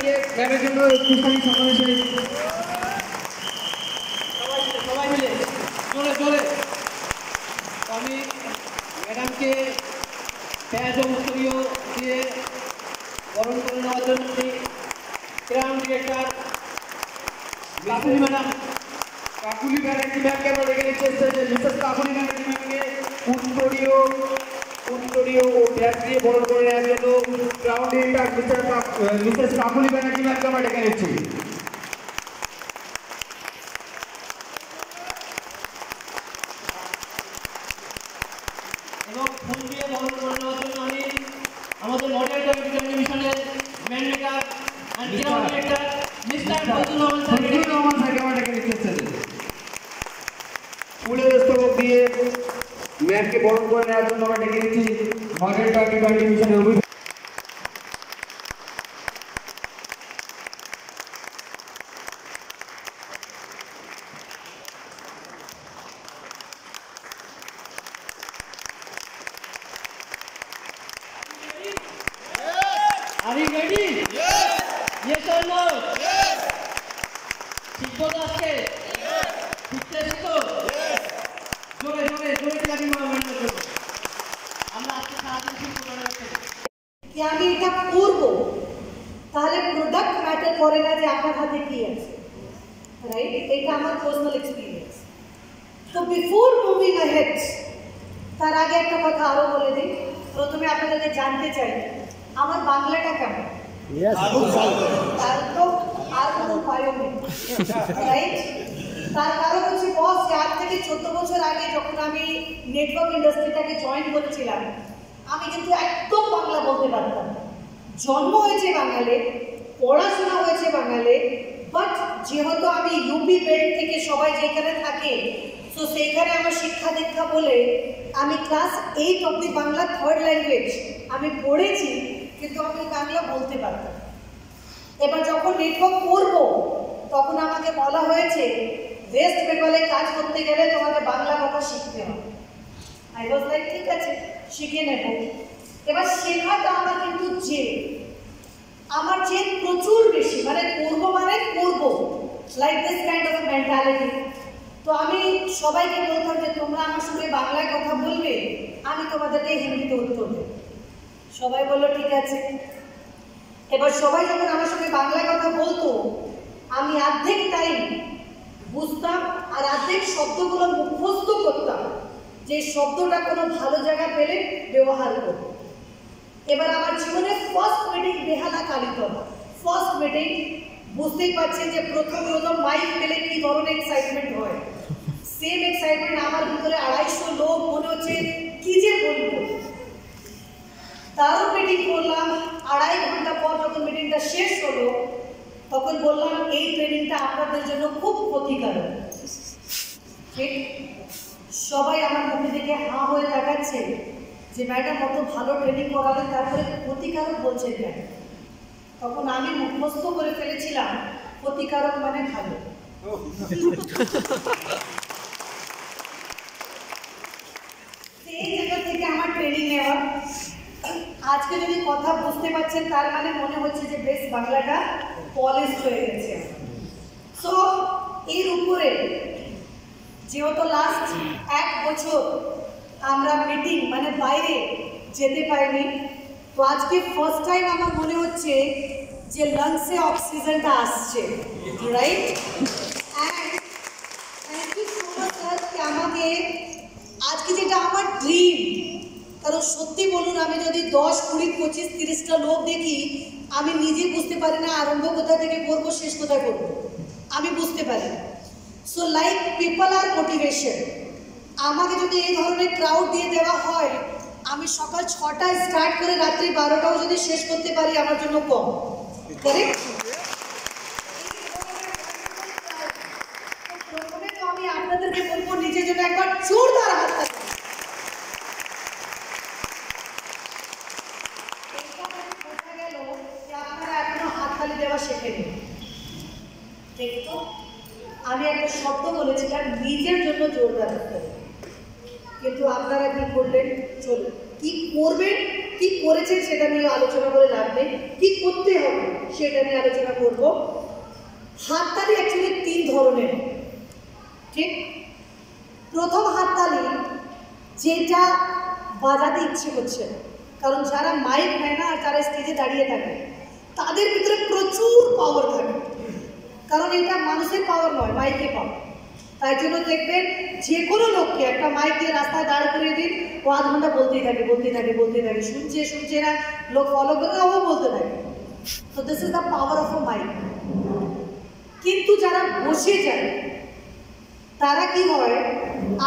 দাঁড়িয়ে ম্যামের জন্য একটুখানি সকলের সাথে সবাই মিলে জোরে জোরে আমি ম্যাডামকে ব্যাজ ও মুস্তরীয় দিয়ে বরণ করে নেওয়ার জন্য crown director Kakuli madam Kakuli Banerjee ম্যামকে আমরা ডেকে নিচ্ছি মিসেস কাকুলি ব্যানার্জি ম্যামকে উত্তরীয় ও ব্যাগ দিয়ে বরণ করে নেওয়ার জন্য crown director Mrs Kakuli Banerjee ম্যামকে আমরা ডেকে নিচ্ছি। এবং ফুল দিয়ে বরণ করে নেওয়ার জন্য আমি আমাদের মডেল কমিউনিকেশন মিশনের man maker and crown director mister Fazlur Rahman স্যারকে আমরা ডেকে নিচ্ছি। ফুলের স্তবক দিয়ে ম্যামকে বরণ করে নেওয়ার জন্য আমরা ডেকে নিচ্ছি মডেল কমিউনিকেশন মিশনের অভিজ্ঞ Are you ready? Yes. Yes or no? Yes. শিখবো তো আজকে? Yes. শিখতেছি তো? Yes. জোরে জোরে জোরে লাগি মারামারি করব। আমরা আজকে সারাদিন শিখবো না কি আমি এটা করব তাহলে প্রোডাক্ট ম্যাটার করে না যে আপনার হাতে কি আছে, রাইট? এটা আমার পার্সোনাল এক্সপেরিয়েন্স। তো বিফোর মুভিং অ্যাহেড তার আগে একটা কথা আরো বলে দিই। প্রথমে আপনাদেরকে জানতে চাই আমার বাংলাটা কেমন। তার তো আর কোনো উপায় নেই, রাইট? তার কারণ হচ্ছে বস, আজ থেকে 14 বছর আগে যখন আমি নেটওয়ার্ক ইন্ডাস্ট্রিটাকে জয়েন করেছিলাম আমি কিন্তু একদম বাংলা বলতে পারতাম না। জন্ম হয়েছে বাঙালি, পড়াশোনা হয়েছে বাঙালি, বাট যেহেতু আমি ইউপি বেল্ট থেকে সবাই যেখানে থাকে তো সেইখানে আমার শিক্ষা দীক্ষা বলে আমি ক্লাস 8 অব্দি বাংলা 3rd ল্যাঙ্গুয়েজ আমি পড়েছি, কিন্তু আমি বাংলা বলতে পারতাম। এবার যখন নেটওয়ার্ক করব তখন আমাকে বলা হয়েছে ওয়েস্ট বেঙ্গলে কাজ করতে গেলে তোমাকে বাংলা কথা শিখতে হবে। আই ওয়াজ লাইক ঠিক আছে শিখে নেব। এবার শেখাটা আমার কিন্তু আমার প্রচুর বেশি, মানে করবো মানে করবো, like this kind of mentality. তো আমি সবাইকে বলতাম যে তোমরা আমার সঙ্গে বাংলায় কথা বলবে, আমি তোমাদেরকে হিন্দিতে উত্তর দেব। সবাই বললো ঠিক আছে। এবার সবাই যখন আমার সঙ্গে বাংলায় কথা বলতো আমি অর্ধেক টাইম বুঝতাম আর অর্ধেক শব্দগুলো মুখস্থ করতাম যে শব্দটা কোনো ভালো জায়গা পেলে ব্যবহার করব। এবার আমার জীবনে ফার্স্ট মিটিং বেহালা কালীতলা, ফার্স্ট মিটিং, বুঝতেই পারছেন যে প্রথম মাইক পেলে কি ধরনের এক্সাইটমেন্ট হয়। সেম এক্সাইটমেন্ট আমার ভিতরে 250 লোক, মনে হচ্ছে কি যে বলবো। তারও মিটিং করলাম। 2.5 ঘন্টা পর যখন মিটিংটা শেষ হলো তখন বললাম এই ট্রেনিংটা আপনাদের জন্য খুব ক্ষতিকারক। ঠিক সবাই আমার মুখে দেখে হাঁ হয়ে তাকাচ্ছে যে ম্যাডাম অত ভালো ট্রেনিং করালেন তারপরে ক্ষতিকারক বলছেন কেন? তখন আমি মুখস্থ করে ফেলেছিলাম ক্ষতিকারক মানে ভালো। সেই জায়গা থেকে আমার ট্রেনিং নেওয়া। আজকে যদি কথা বুঝতে পারছেন তার মানে মনে হচ্ছে যে বেশ বাংলাটা পলিশ হয়ে গেছে। সো এর উপরে যেহেতু লাস্ট 1 বছর আমরা মিটিং মানে বাইরে যেতে পারিনি, তো আজকে ফার্স্ট টাইম আমার মনে হচ্ছে যে লাংসে অক্সিজেনটা আসছে, right? And thank you so much sir কি আমাকে আজকে যেটা আমার ড্রিম, কারণ সত্যি বলুন আমি যদি 10, 20, 25, 30টা লোক দেখি আমি নিজে বুঝতে পারি না আরম্ভ কোথা থেকে করবো শেষ কোথায় করবো, আমি বুঝতে পারি না। সো লাইক পিপল আর মোটিভেশন। আমাকে যদি এই ধরনের ক্রাউড দিয়ে দেওয়া হয় আমি সকাল 6টায় স্টার্ট করে রাত্রি 12টাও যদি শেষ করতে পারি আমার জন্য কম, কারেক্ট? প্রথমে তো আমি আপনাদেরকে বলবো নিজের জন্য একবার জোরদার হাততালি। বোঝা গেল যে আপনারা এখনো হাততালি দেওয়া শেখেনি, ঠিক তো? আমি একটা শব্দ বলেছিলাম নিজের জন্য জোরদার হাততালি, কিন্তু আপনারা কি করলেন? চলুন কি করবেন কি করেছেন সেটা নিয়ে আলোচনা করে লাভ নেই, কি করতে হবে সেটা নিয়ে আলোচনা করব। হাততালি অ্যাকচুয়ালি 3 ধরনের, ঠিক? প্রথম হাততালি যেটা বাজাতে ইচ্ছে হচ্ছে না, কারণ যারা মাইক নেয় না আর যারা স্টেজে দাঁড়িয়ে থাকে তাদের ভিতরে প্রচুর পাওয়ার থাকে, কারণ এটা মানুষের পাওয়ার নয়, মাইকের পাওয়ার। তাই জন্য দেখবেন যে কোনো লোককে একটা মাইক দিয়ে রাস্তায় দাঁড় করিয়ে দিন, ও আধ ঘন্টা বলতেই থাকে বলতেই থাকে বলতেই থাকে, শুনছে না, লোক ফলো করে না, ও বলতে থাকে। তো this is the power of a mic. কিন্তু যারা বসে যায় তারা কি হয়,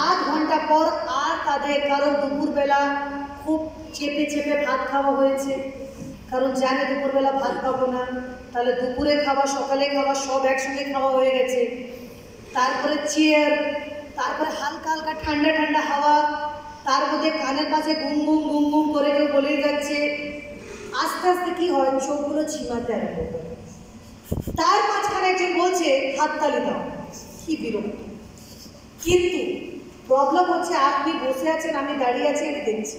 আধ ঘন্টা পর আর তাদের, কারণ দুপুরবেলা খুব চেপে চেপে ভাত খাওয়া হয়েছে, কারণ জানে দুপুরবেলা ভাত খাবো না, তাহলে দুপুরে খাওয়া সকালে খাওয়া সব একসঙ্গে খাওয়া হয়ে গেছে, তারপরে চেয়ার, তারপরে হালকা হালকা ঠান্ডা ঠান্ডা হাওয়া, তার মধ্যে কানের পাশে গুম গুম গুম গুম করে কেউ বলেই যাচ্ছে, আস্তে আস্তে কি হয় চোখগুলো ঝিমাতে আরম্ভ করে। তার মাঝখানে একজন বলছে হাততালি দাও, কি বিরক্ত। কিন্তু প্রবলেম হচ্ছে আপনি বসে আছেন, আমি দাঁড়িয়ে আছি, আমি দেখছি।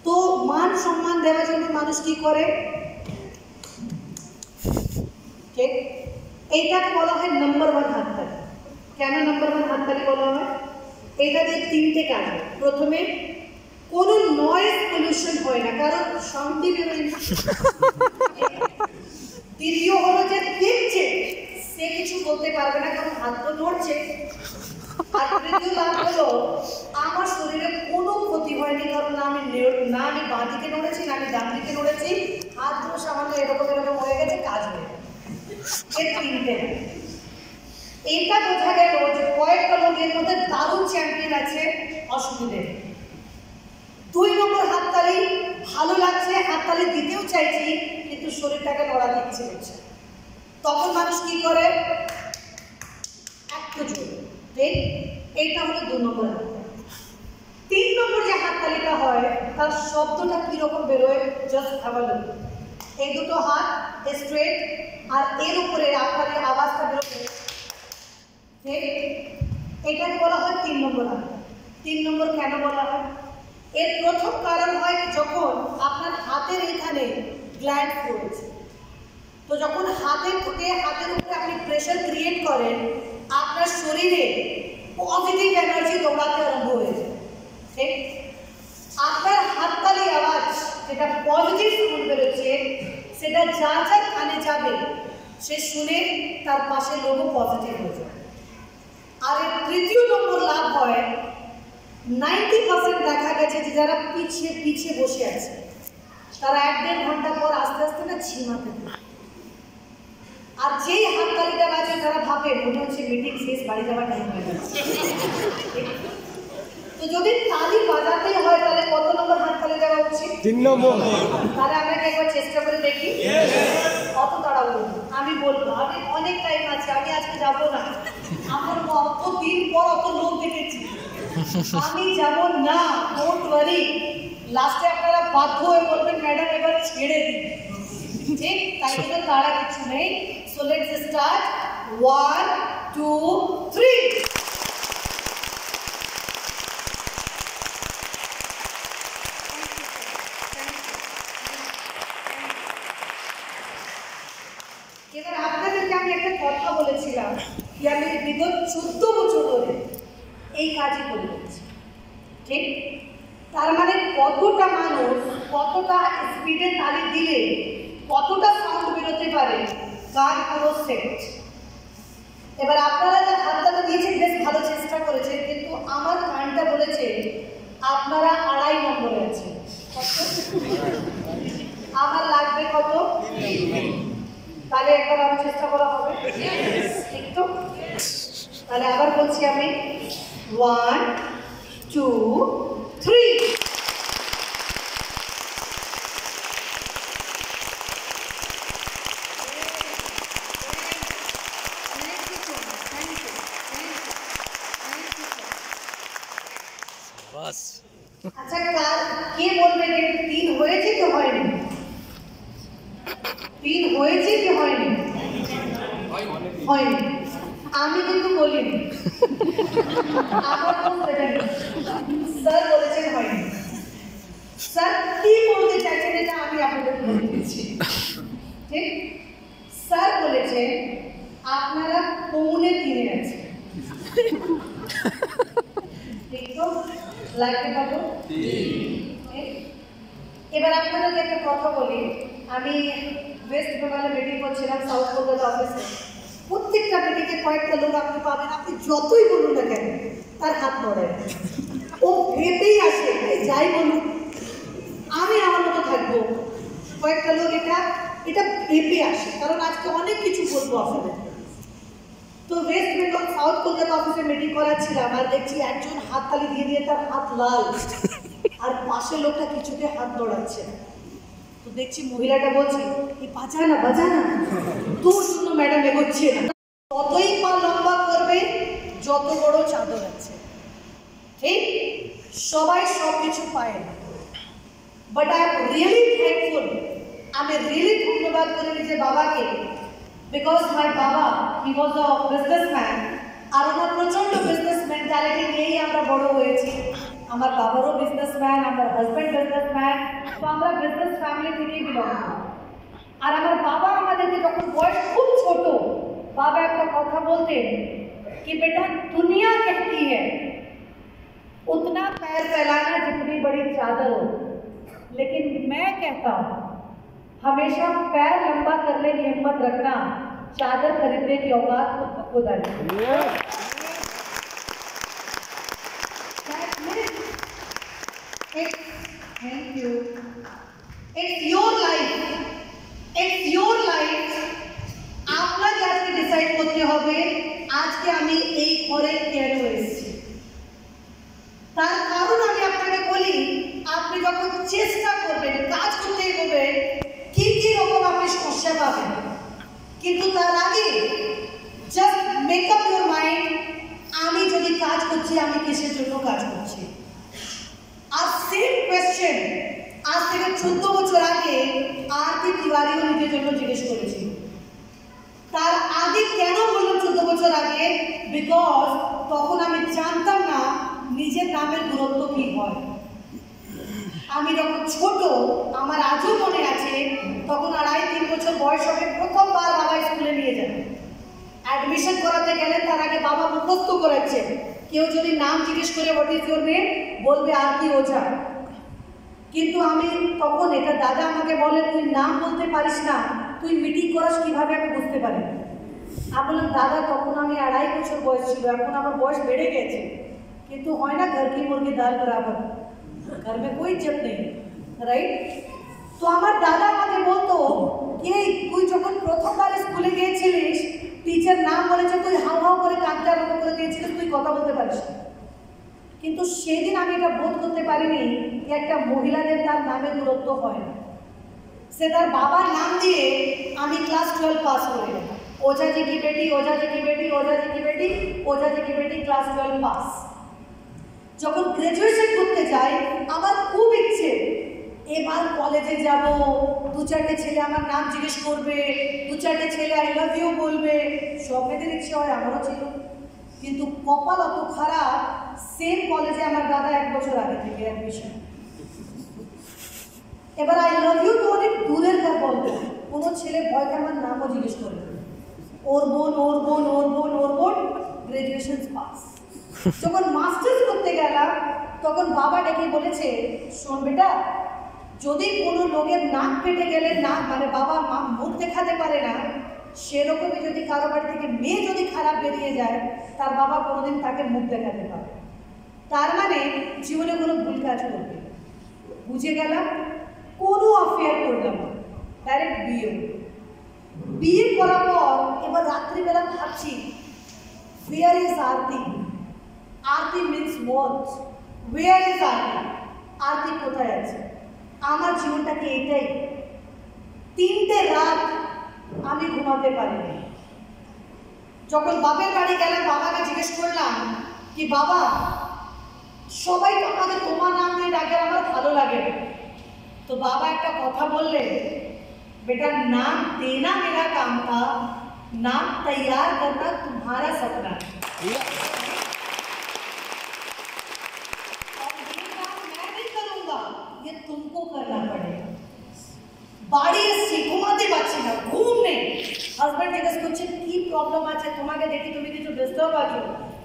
তো মান সম্মান দেওয়ার জন্য মানুষ কি করে, ঠিক? এইটাকে বলা হয় নাম্বার 1 হাততালি। কেন নাম্বার 1 হাততালি বলা হয়? এটা দিয়ে 3টে কাজ হয়। প্রথমে কোনো নয়েজ পলিউশন হয় না, কারণ শান্তি বেরোয় না। দ্বিতীয় হলো যে দেখছে সে কিছু বলতে পারবে না, কারণ হাত তো নড়ছে। আর তৃতীয় লাভ হলো আমার শরীরে কোনো ক্ষতি হয়নি, কারণ না আমি বাঁ দিকে নড়েছি, না আমি ডান দিকে নড়েছি, হাত ধরে সামান্য এরকম এরকম হয়ে গেছে, কাজ হয়ে গেছে। এর 3টে। এটা বোঝা গেল যে কয়েকটা লোকের মধ্যে দারুণ চ্যাম্পিয়ন আছে, অসুবিধে। 2 নম্বর হাততালি, ভালো লাগছে, হাততালি দিতেও চাইছি, কিন্তু শরীরটাকে নড়াতে ইচ্ছে হচ্ছে, তখন মানুষ কি করে, একটু জোরে, ঠিক? এইটা হলো 2 নম্বর হাততালি। 3 নম্বর যে হাততালিটা হয় তার শব্দটা কিরকম বেরোয়, জাস্ট হ্যাভ আ লুক। এই দুটো হাত স্ট্রেট, আর এর উপরে আপনার আওয়াজটা বেরোবে, ঠিক? এটাকে বলা হয় 3 নম্বর হাততালি। 3 নম্বর কেন বলা হয়? এর প্রথম কারণ হয় যখন আপনার হাতের এখানে গ্ল্যান্ড পড়েছে, তো যখন হাতের উপরে আপনি প্রেশার ক্রিয়েট করেন, আপনার শরীরে পজিটিভ এনার্জি দৌড়াতে আরম্ভ হয়ে যায়, ঠিক? আপনার হাততালি আওয়াজ যেটা পজিটিভ সাউন্ড বেরোচ্ছে, সেটা যার যার কানে যাবে সে শুনে তার পাশে লোকও পজিটিভ হয়ে যাবে। আর এর 3য় নম্বর লাভ হয়, 90% দেখা গেছে যে যারা পিছিয়ে বসে আছে তারা 1-1.5 ঘন্টা পর আস্তে আস্তে না ঝিমাতে থাকে। আর যেই হাততালিটা বাজে তারা ভাবে মনে হচ্ছে মিটিং শেষ, বাড়ি যাওয়ার টাইম হয়ে গেছে। তো যদি তালি বাজাতেই হয় তাহলে কত নম্বর হাততালি দেওয়া উচিত? 3 নম্বর। তাহলে আমরা একবার চেষ্টা করে দেখি। অত তাড়াহুড়ো আমি বলবো, আমি অনেক টাইম আছে, আমি আজকে যাবো না, আমার অত দিন পর অত লোক দেখেছি, আমি যাব না, ডোন্ট ওয়ারি। লাস্টে আপনারা বাধ্য হয়ে বলবেন ম্যাডাম এবার ছেড়ে দিন, ঠিক? তাই জন্য তারা কিছু নেই। So let's start. 1 2 3। এবার আপনাদেরকে আমি একটা কথা বলেছিলাম যে আমি বিগত 14 বছর ধরে এই কাজই করে যাচ্ছি, ঠিক? তার মানে কতটা মানুষ কতটা স্পিডে তালি দিলে কতটা সাউন্ড বেরোতে পারে, গান পুরো সেট। এবার আপনারা যা হাততালি দিয়েছেন বেশ ভালো চেষ্টা করেছেন, কিন্তু আমার গানটা বলেছে আপনারা 2.5 নম্বরে আছেন। আমার লাগবে কত? তাহলে একবার আরো চেষ্টা করা হবে, ঠিক তো? তাহলে আবার বলছি আমি, 1 2 3। আচ্ছা, কে বলবে যে 3 হয়েছে কি হয়নি? 3 হয়েছে কি হয়নি? হয়নি। আমি কিন্তু বলিনি, আমার তো স্যার বলেছেন হয়নি। বলে দিচ্ছি, ঠিক? স্যার বলেছে আপনারা 2:45 আছে, ঠিক তো? লাগবে বাবু? এবার আপনাদেরকে একটা কথা বলি, আমি ওয়েস্ট বেঙ্গলে মিটিং করছিলাম সাউথ কলকাতা অফিসে। প্রত্যেকটা মিটিংয়ে কয়েকটা লোক আপনি পাবেন, আপনি যতই বলুন না কেন তার হাত নড়ে, ও ভেবেই আসে যাই বলুন আমি আমার মতো থাকবো। কয়েকটা লোক এটা ভেবে আসে, কারণ আজকে অনেক কিছু বলবো আপনাদের। তো ওয়েস্ট বেঙ্গল সাউথ কলকাতা অফিসে মিটিং করাচ্ছিলাম, আর দেখছি একজন হাত তালি দিয়ে দিয়ে তার হাত লাল, আর পাশের লোকটা কিছুতে হাত নড়াচ্ছে। তো দেখছি মহিলাটা বলছে বাজা না তোর জন্য ম্যাডাম এগোচ্ছে না। ততই পা লম্বা করবে যত বড় চাদর আছে, ঠিক? সবাই সব কিছু পায় না, but I am really thankful, আমি রিয়েলি ধন্যবাদ করি নিজের বাবাকে, বিকজ মাই বাবা হি ওয়াজ আ বিজনেসম্যান, আর ওনার প্রচন্ড বিজনেস মেন্টালিটি নিয়েই আমরা বড় হয়েছি। আমার বাবারও বিজনেসম্যান, আমার হাজব্যান্ড বিজনেসম্যান, তো আমরা বিজনেস ফ্যামিলি থেকেই বিলং করি। আর আমার বাবা আমাদেরকে যখন বয়স খুব ছোট, বাবা একটা কথা বলতেন कि बेटा दुनिया कहती है उतना पैर फैलाना जितनी बड़ी चादर हो, लेकिन मैं कहता हूँ हमेशा पैर लंबा करने की हिम्मत रखना, चादर खरीदने की औकात खुद आ thank you. It's your life, আপনাকে আজকে ডিসাইড করতে হবে আজকে আমি এই ঘরে কেন এসেছি। তার কারণ আমি আপনাকে বলি, আপনি যখন চেষ্টা করবেন, কাজ করতে এগোবেন, কি কি রকম আপনি সমস্যা পাবেন, কিন্তু তার আগে just make up your mind, আমি যদি কাজ করছি আমি কিসের জন্য কাজ করছি। আর সেম কোয়েশ্চেন আজ থেকে 14 বছর আগে আরতি তিওয়ারিও নিজের জন্য জিজ্ঞেস করেছিল। তার আগে কেন বললাম 14 বছর আগে? বিকজ তখন আমি জানতাম না নিজের নামের গুরুত্ব কি হয়। আমি যখন ছোট, আমার আজও মনে আছে, তখন 2.5-3 বছর বয়স হবে, প্রথমবার বাবা স্কুলে নিয়ে যান। অ্যাডমিশন করাতে গেলে তার আগে বাবা মুখস্থ করাচ্ছে, কেউ যদি নাম জিজ্ঞেস করে হোয়াট ইজ ইউর নেম, বলবে আরতি ওঝা। কিন্তু আমি তখন, এটা দাদা আমাকে বলে তুই নাম বলতে পারিস না, তুই মিটিং করাস কিভাবে, আমি বুঝতে পারি। আমি বললাম দাদা তখন আমি 2.5 বছর বয়স ছিল, এখন আমার বয়স বেড়ে গেছে, কিন্তু হয় না ঘর কি মুরগি দাল বরাবর, ঘর মে কোই ইজ্জত নেই, রাইট? তো আমার দাদা আমাকে বলতো কি তুই যখন প্রথমবার স্কুলে গিয়েছিলিস, টিচার নাম বলেছে, তুই হাউ হাউ করে কাঁদতে আরম্ভ করে দিয়েছিলিস, তুই কথা বলতে পারিস না। কিন্তু সেদিন আমি এটা বোধ করতে পারিনি যে একটা মহিলাদের তার নামের গুরুত্ব হয় না। সে তার বাবার নাম দিয়ে আমি ক্লাস 12 পাস করে গেলাম। ওঝা জি কি বেটি, ওঝা জি কি বেটি, ওঝা জি কি বেটি, ওঝা জি কি বেটি, ক্লাস 12 পাস। যখন গ্রাজুয়েশন করতে যাই, আমার খুব ইচ্ছে এবার কলেজে যাব, 2-4টে ছেলে আমার নাম জিজ্ঞেস করবে, 2-4টে ছেলে আই লাভ ইউ বলবে, সব মেয়েদের ইচ্ছে হয়, আমারও ছিল। কিন্তু কপাল অত খারাপ, সেম কলেজে আমার দাদা 1 বছর আগে থেকে অ্যাডমিশন। এবার আই লাভ ইউ তো অনেক দূরের কার বলতো, কোনো ছেলে ভয়কে আমার নামও জিজ্ঞেস করবে। ওর বোন গ্রাজুয়েশন পাস। যখন মাস্টার্স করতে গেলাম, তখন বাবা ডেকে বলেছে, শোন বেটা, যদি কোনো লোকের নাক কেটে গেলে না, মানে বাবা মুখ দেখাতে পারে না, সেরকমই যদি কারো বাড়ি থেকে মেয়ে যদি খারাপ বেরিয়ে যায়, তার বাবা কোনোদিন তাকে মুখ দেখাতে পারে। তার মানে জীবনে কোনো ভুল কাজ করবে। বুঝে গেলাম, কোনো অ্যাফেয়ার করলাম না, ডাইরেক্ট বিয়ে করার পর এবার রাত্রিবেলা ভাবছি, where is Arti? Arti means what? where is Arti? Arti কোথায় আছে? আমার জীবনটাকে এটাই। 3টে রাত আমি ঘুমাতে পারিনি। যখন বাপের বাড়ি গেলাম, বাবাকে জিজ্ঞেস করলাম কি বাবা, সবাই তো আমাকে তোমার নাম দিয়ে ডাকে, আমার ভালো লাগে না। তো বাবা একটা কথা বললেন, बेटा नाम देना मेरा काम था, नाम तैयार करना तुम्हारा सपना है। और ये काम मैं नहीं करूंगा, ये तुमको करना पड़ेगा। 22 হাজব্যান্ড জিজ্ঞেস করছে কি প্রবলেম আছে, তোমাকে দেখি তুমি কিছু ডিস্টার্ব আছো,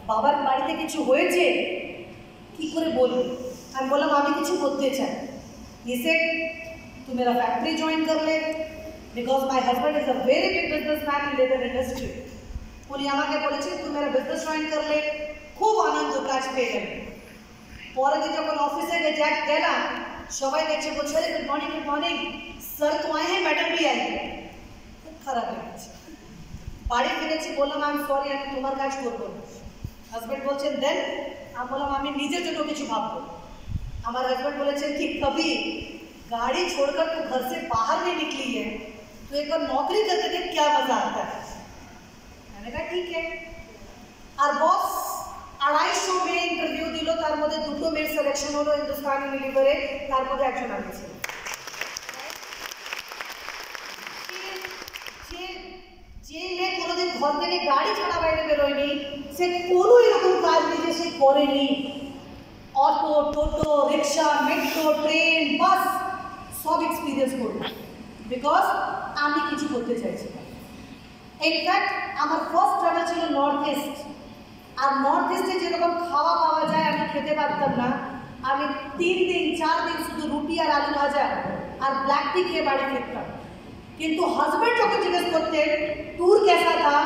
বাবার বাড়িতে কিছু হয়েছে, কি করে বলবো? আমি বললাম আমি কিছু করতে চাই। He said तू मेरा फैक्ट्री ज्वाइन कर ले, because my husband is a very big businessman in leather industry. উনি আমাকে বলেছে তুই मेरा बिजनेस ज्वाइन कर ले, খুব আনন্দ কাজ পেয়ে গেল। পরে দিন যখন অফিসে গেলাম সবাই দেখছে বলছে গুড মর্নিং স্যার তো আয়ে হ্যাঁ ম্যাডাম भी आई। খুব খারাপ লেগেছে। বাড়ি ফিরেছি, বললাম আমি সরি, আমি তোমার কাজ করবো না। হাজব্যান্ড বলছেন দেন, আমি বললাম আমি নিজের জন্য কিছু ভাববো। আমার হাজব্যান্ड বলেছেন कि कभी गाड़ी छोड़कर तू घर से बाहर नहीं निकली है तो एक बार नौकरी करके देख क्या मजा आता है। मैंने कहा ठीक है। और बॉस 250 में इंटरव्यू दिल, तार मध्य दुटो मेयर सिलेक्शन हलो हिंदुस्तान यूनिलिवरे, तार मध्य एकजन आगे छिलो। যে মেয়ে কোনোদিন ঘর থেকে গাড়ি ছাড়া বাইরে বেরোয়নি, সে কোনো এরকম কাজ নিজে সে করেনি। অটো, টোটো, রিক্সা, মেট্রো, ট্রেন, বাস সব এক্সপিরিয়েন্স করব, বিকজ আমি কিছু করতে চাইছি। ইনফ্যাক্ট আমার ফার্স্ট ট্রাভেল ছিল নর্থ ইস্ট। আর নর্থ ইস্টে যেরকম খাওয়া পাওয়া যায় আমি খেতে পারতাম না। আমি 3 দিন 4 দিন শুধু রুটি আর আলু ভাজা আর ব্ল্যাক টি খেয়ে বাড়ি ফিরতাম। কিন্তু হাজব্যান্ড যখন জিজ্ঞেস করতেন ট্যুর কেসা থা,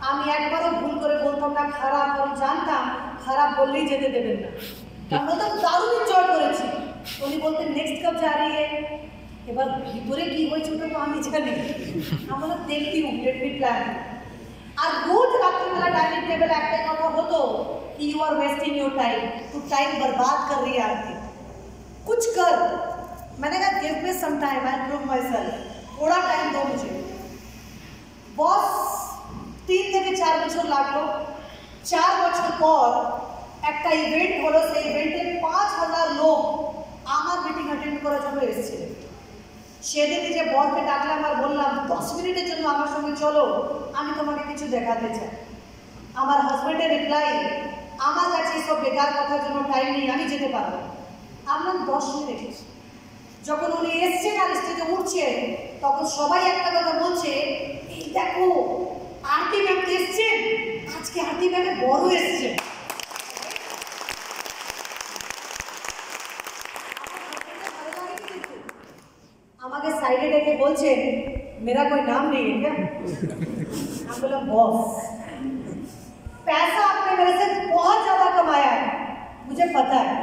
আমি একবারও ভুল করে বলতাম না খারাপ, কারণ জানতাম খারাপ বললেই যেতে দেবেন না। আমরা তো দারুণ এনজয় করেছি। উনি বলতেন নেক্সট কব যা রही है, এবার ভিতরে কি হয়েছে ওটা তো আমি জানি, আমরা দেখতে লেট মি প্ল্যান। আর রোজ রাত্রিবেলা ডাইনিং টেবিলে একটাই কথা হতো कि you are wasting your time, तू टाइम बर्बाद कर रही है आरती, कुछ कर। मैंने कहा give me some time, I prove myself, थोड़ा टाइम दो मुझे। बॉस 3 থেকে 4 বছর লাগলো। 4 বছর পর একটা ইভেন্ট হলো, সেই ইভেন্টে 5000 লোক আমার মিটিং অ্যাটেন্ড করার জন্য এসেছিল। সেদিন যে বরকে ডাকলাম আর বললাম 10 মিনিটের জন্য আমার সঙ্গে চলো, আমি তোমাকে কিছু দেখাতে চাই। আমার হাজব্যান্ডের রিপ্লাই, আমার কাছে সব বেকার কথার জন্য টাইম নেই, আমি যেতে পারবো। আমরা 10 মিনিট। যখন উনি এসছেন আর স্টেজে উঠছেন তখন সবাই একটা কথা বলছে, এই দেখো আরতি ম্যাম তো এসছেন, আজকে আরতি ম্যামের বড় এসছেন। আমাকে সাইডে ডেকে বলছেন मेरा कोई नाम नहीं है क्या? हम बोला बॉस पैसा आपने मेरे से बहुत ज्यादा कमाया है, मुझे पता है,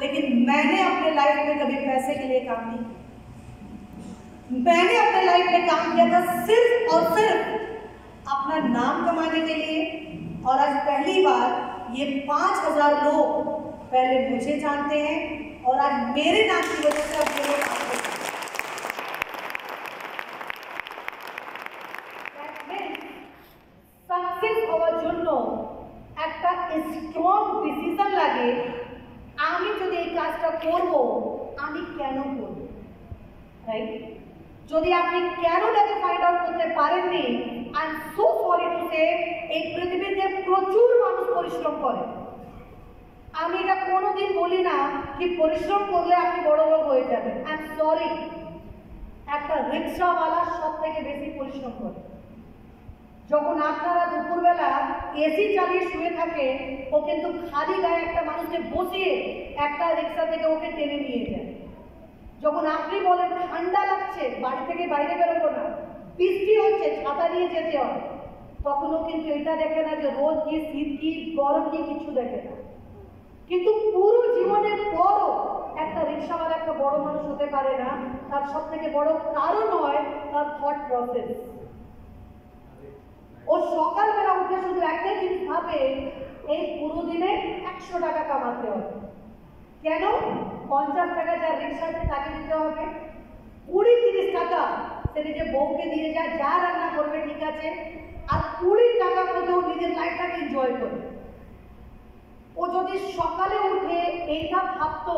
लेकिन मैंने अपने लाइफ में कभी पैसे के लिए काम नहीं किया। मैंने अपने लाइफ में काम किया था सिर्फ और सिर्फ अपना नाम कमाने के लिए। और आज पहली बार ये 5000 लोग पहले मुझे जानते हैं और आज मेरे नाम की वजह से अब ये लोग काम करते हैं। सक्सेस হওয়ার জন্য একটা স্ট্রং ডিসিশন লাগে, আমি যদি এই কাজটা করব আমি কেন করব, রাইট? যদি আপনি কেনটাকে ফাইন্ড আউট করতে পারেননি, I am so sorry to say, এই পৃথিবীতে প্রচুর মানুষ পরিশ্রম করে। আমি এটা কোনোদিন বলি না কি পরিশ্রম করলে আপনি বড় লোক হয়ে যাবেন, আই এম সরি। একটা রিক্সাওয়ালা সব থেকে বেশি পরিশ্রম করে। যখন আপনারা দুপুরবেলা এসি চালিয়ে শুয়ে থাকে, ও কিন্তু খালি গায়ে একটা মানুষকে বসিয়ে একটা রিক্সা থেকে ওকে টেনে নিয়ে যায়। যখন আপনি বলেন ঠান্ডা লাগছে, বাড়ি থেকে বাইরে বেরোবো না, বৃষ্টি হচ্ছে, ছাতা নিয়ে যেতে হয়, তখন ও কিন্তু এটা দেখে না যে রোদ কি, শীত কি, গরম কি, কিছু দেখে না। কিন্তু পুরো জীবনের পরও একটা রিক্সাওয়ালা একটা বড় মানুষ হতে পারে না, তার সব থেকে বড় কারণ হয় তার থট প্রসেস। ও সকালবেলা উঠে শুধু একটাই জিনিস ভাবে, এই পুরো দিনে 100 টাকা কামাতে হবে। কেন? 50 টাকা যার রিক্সা আছে তাকে দিতে হবে, 20-30 টাকা সে নিজের বউকে দিয়ে যায়, যা রান্না করবে ঠিক আছে, আর 20 টাকা মধ্যে ও নিজের লাইফটাকে এনজয় করবে। ও যদি সকালে উঠে এইটা ভাবতো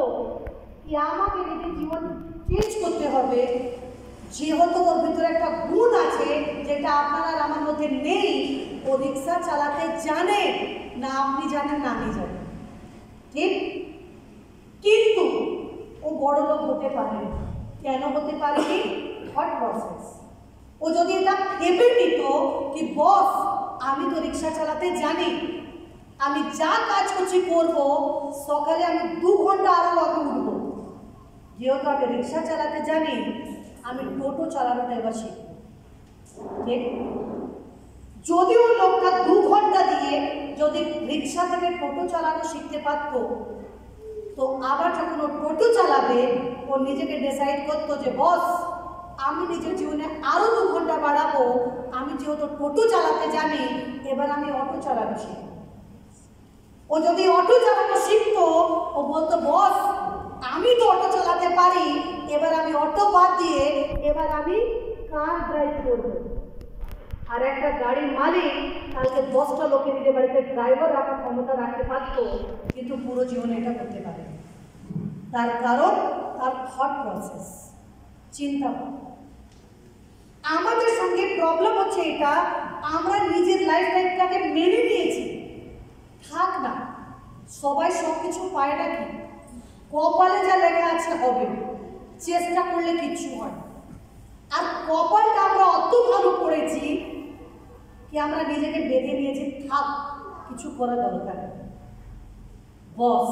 কি আমাকে নিজের জীবন চেঞ্জ করতে হবে, যেহেতু ওর ভিতরে একটা গুণ আছে যেটা আপনার আর আমার মধ্যে নেই, ও রিক্সা চালাতে জানে না, আপনি জানেন না আমি জানি, ঠিক? কিন্তু ও বড় লোক হতে পারেনি। কেন হতে পারেনি? Thought process. ও যদি এটা ভেবে নিত কি বস আমি তো রিক্সা চালাতে জানি, আমি যা কাজ করছি করব, সকালে আমি 2 ঘন্টা আরো আগে উঠবো, যেহেতু আমি রিক্সা চালাতে জানি আমি টোটো চালানোটা এবার শিখব। ঠিক, যদিও লোকটা 2 ঘন্টা দিয়ে যদি রিক্সা থেকে টোটো চালানো শিখতে পারতো, তো আবার যখন ও টোটো চালাবে ও নিজেকে ডিসাইড করতো যে বস আমি নিজের জীবনে আরো 2 ঘন্টা বাড়াবো, আমি যেহেতু টোটো চালাতে জানি এবার আমি অটো চালানো শিখব। ও যদি অটো চালানো শিখতো ও বলতো বস আমি তো অটো চালাতে পারি, এবার আমি অটো বাদ দিয়ে এবার আমি কার ড্রাইভ করব। আর একটা গাড়ির মালিক কালকে 10টা লোকের নিজের বাড়িতে ড্রাইভার রাখার ক্ষমতা রাখতে পারত, কিন্তু পুরো জীবনে এটা করতে পারে। তার কারণ তার থট প্রসেস, চিন্তা ভাবনা। আমাদের সঙ্গে প্রবলেম হচ্ছে এটা, আমরা নিজের লাইফটাকে মেনে নিয়েছি। থাক না, সবাই সব কিছু পায় না, কি কপালে যা লেখা আছে হবে, চেষ্টা করলে কিচ্ছু হয়। আর কপালটা আমরা অত ভালো করেছি কি আমরা নিজেকে বেঁধে নিয়েছি, থাক কিছু করা দরকার। বস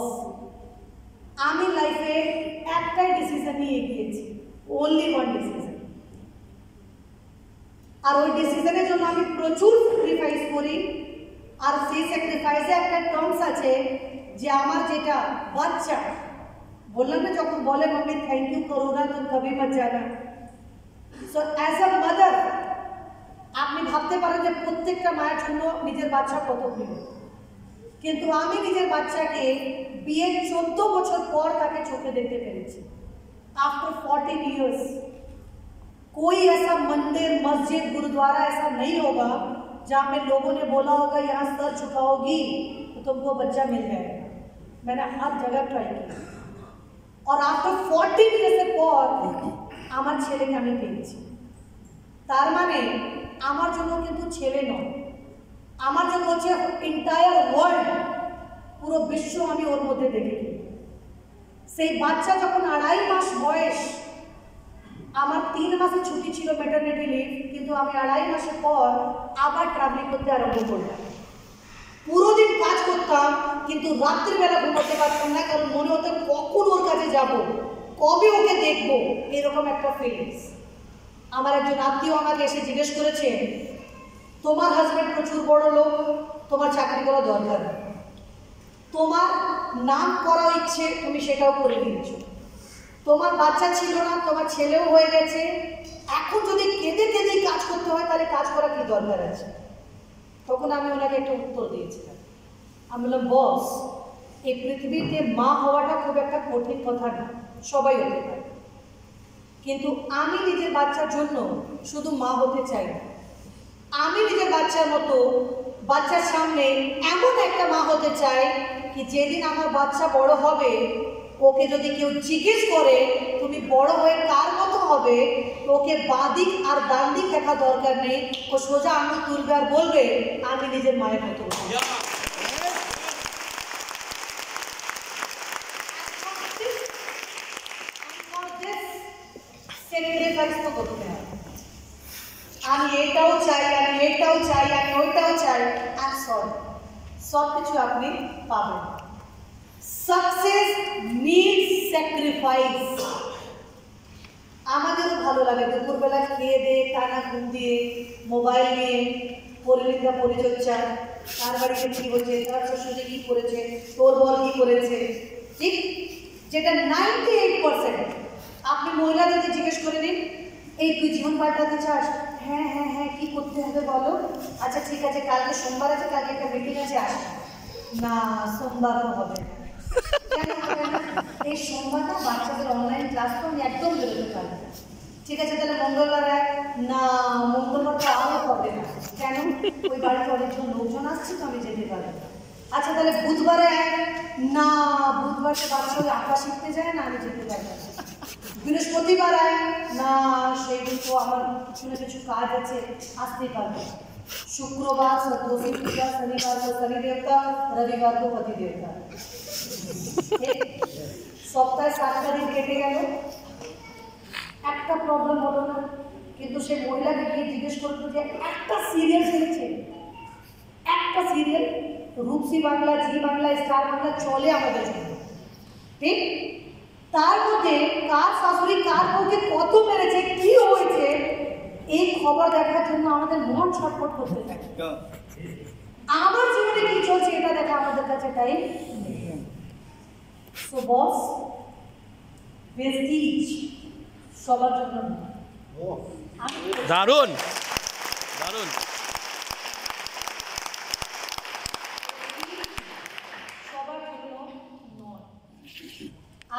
আমি লাইফে একটাই ডিসিশন নিয়ে এগিয়েছি, ওনলি ওয়ান ডিসিশন। আর ওই ডিসিশনের জন্য আমি প্রচুর স্যাক্রিফাইস করি। আর সেই স্যাক্রিফাইসে একটা টার্মস আছে যে আমার যেটা বাচ্চা, বললাম না যখন বলে মাম্মি থ্যাংক ইউ করো না তো কবি মত জানা। সো অ্যাজ আ মাদার আপনি ভাবতে পারেন যে প্রত্যেকটা মায়ের জন্য নিজের বাচ্চা কত প্রিয়, কিন্তু আমি নিজের বাচ্চাকে বিয়ের 14 বছর পর তাকে চোখে দেখতে পেরেছি। आफ्टर 14 years कोई ऐसा मंदिर मस्जिद गुरुद्वारा ऐसा नहीं होगा जहाँ पे लोगों ने बोला होगा यहाँ सर झुकाओगी तो तुमको बच्चा मिल जाएगा। मैंने हर जगह ट्राई किया और आफ्टर 14 years পর আমার ছেলেকে আমি পেয়েছি। তার মানে আমার জন্য কিন্তু ছেলে নয়, আমার জন্য হচ্ছে এন্টায়ার ওয়ার্ল্ড, পুরো বিশ্ব আমি ওর মধ্যে দেখি। সেই বাচ্চা যখন 2.5 মাস বয়স, আমার 3 মাসে ছুটি ছিল ম্যাটারনিটি লিভ, কিন্তু আমি 2.5 মাসের পর আবার ট্রাভেলিং করতে আরম্ভ করলাম। পুরো দিন কাজ করতাম কিন্তু রাত্রিবেলা ঘুমাতে পারতাম না, কারণ মনে হতো কখন ওর কাছে যাব, কবে ওকে দেখবো, এরকম একটা ফিলিংস। আমার একজন আত্মীয় আমাকে এসে জিজ্ঞেস করেছে তোমার হাজব্যান্ড প্রচুর বড় লোক, তোমার চাকরি করা দরকার, তোমার নাম করা ইচ্ছে তুমি সেটাও করে দিয়েছো, তোমার বাচ্চা ছিল না তোমার ছেলেও হয়ে গেছে, এখন যদি কেঁদে কেঁদেই কাজ করতে হয় তাহলে কাজ করা কি দরকার আছে। তখন আমি ওনাকে একটা উত্তর দিয়েছিলাম, আমি বললাম বস এই পৃথিবীতে মা হওয়াটা খুব একটা কঠিন কথা না, সবাই হতে পারে, কিন্তু আমি নিজের বাচ্চার জন্য শুধু মা হতে চাই না, আমি নিজের বাচ্চার মতো বাচ্চার সামনে এমন একটা মা হতে চাই কি যেদিন আমার বাচ্চা বড় হবে ওকে যদি কেউ জিজ্ঞেস করে তুমি বড় হয়ে কার মতো হবে, ওকে বাঁদিক আর ডান দিক দেখা দরকার নেই, ও সোজা আঙুল তুলবে আর বলবে আমি নিজের মায়ের মতো। করতে হবে, আমি এটাও চাই, আমি এটাও চাই, আমি ওইটাও চাই, আর সব কিছু আপনি পাবেন। Success needs sacrifice. আমাদেরও ভালো লাগে দুপুরবেলা খেয়ে দিয়ে টানা ঘুম দিয়ে মোবাইল নিয়ে পরিণীতা পরিচর্যা, তার বাড়িতে কী হচ্ছে, তার শ্বশুরে কী করেছে, তোর বর কী করেছে, ঠিক যেটা 98%। আপনি মহিলাদেরকে জিজ্ঞেস করে নিন এই তুই জীবন পাল্টাতে চাস, হ্যাঁ হ্যাঁ হ্যাঁ কী করতে হবে বলো, আচ্ছা ঠিক আছে কালকে সোমবার আছে, কালকে একটা মিটিং আছে, আস না সোমবার তো হবে না, কেন হবে না, এই সোমবারটা বাচ্চাদের অনলাইন ক্লাস তো আমি একদম বেরোতে পারি না, ঠিক আছে তাহলে মঙ্গলবার না, মঙ্গলবার তো আরও হবে না, কেন ওই বাড়িতে অনেকজন লোকজন আসছে তো আমি যেতে পারি না, আচ্ছা তাহলে বুধবারে না, বুধবারকে বাচ্চা ওই আঁকা শিখতে যায় না, আমি যেতে পারি না, বৃহস্পতিবার না, সেই দিন তো আমার কিছু না কিছু কাজ আছে আসতেই পারবে, শুক্রবার সরস্বতী পূজা, শনিবার को शनि देवता, रविवार को पति देवता, সপ্তাহে 7টা দিন কেটে গেল, একটা প্রবলেম হলো না, কিন্তু সে মহিলাকে গিয়ে জিজ্ঞেস করতো যে একটা সিরিয়াল ছেড়েছে, একটা সিরিয়াল, রূপসী বাংলা, জি বাংলা, স্টার বাংলা চলে আমাদের জন্য, ঠিক? তার মধ্যে কার শাশুড়ি কার বউকে কত মেরেছে, কি হয়েছে, এই খবর দেখার জন্য আমাদের মন ছটফট করতে থাকে। আমার জীবনে কি চলছে এটা দেখা আমাদের কাছে টাইম। সো বস, প্রেস্টিজ সবার জন্য দারুণ দারুণ। সবার জন্য নয়।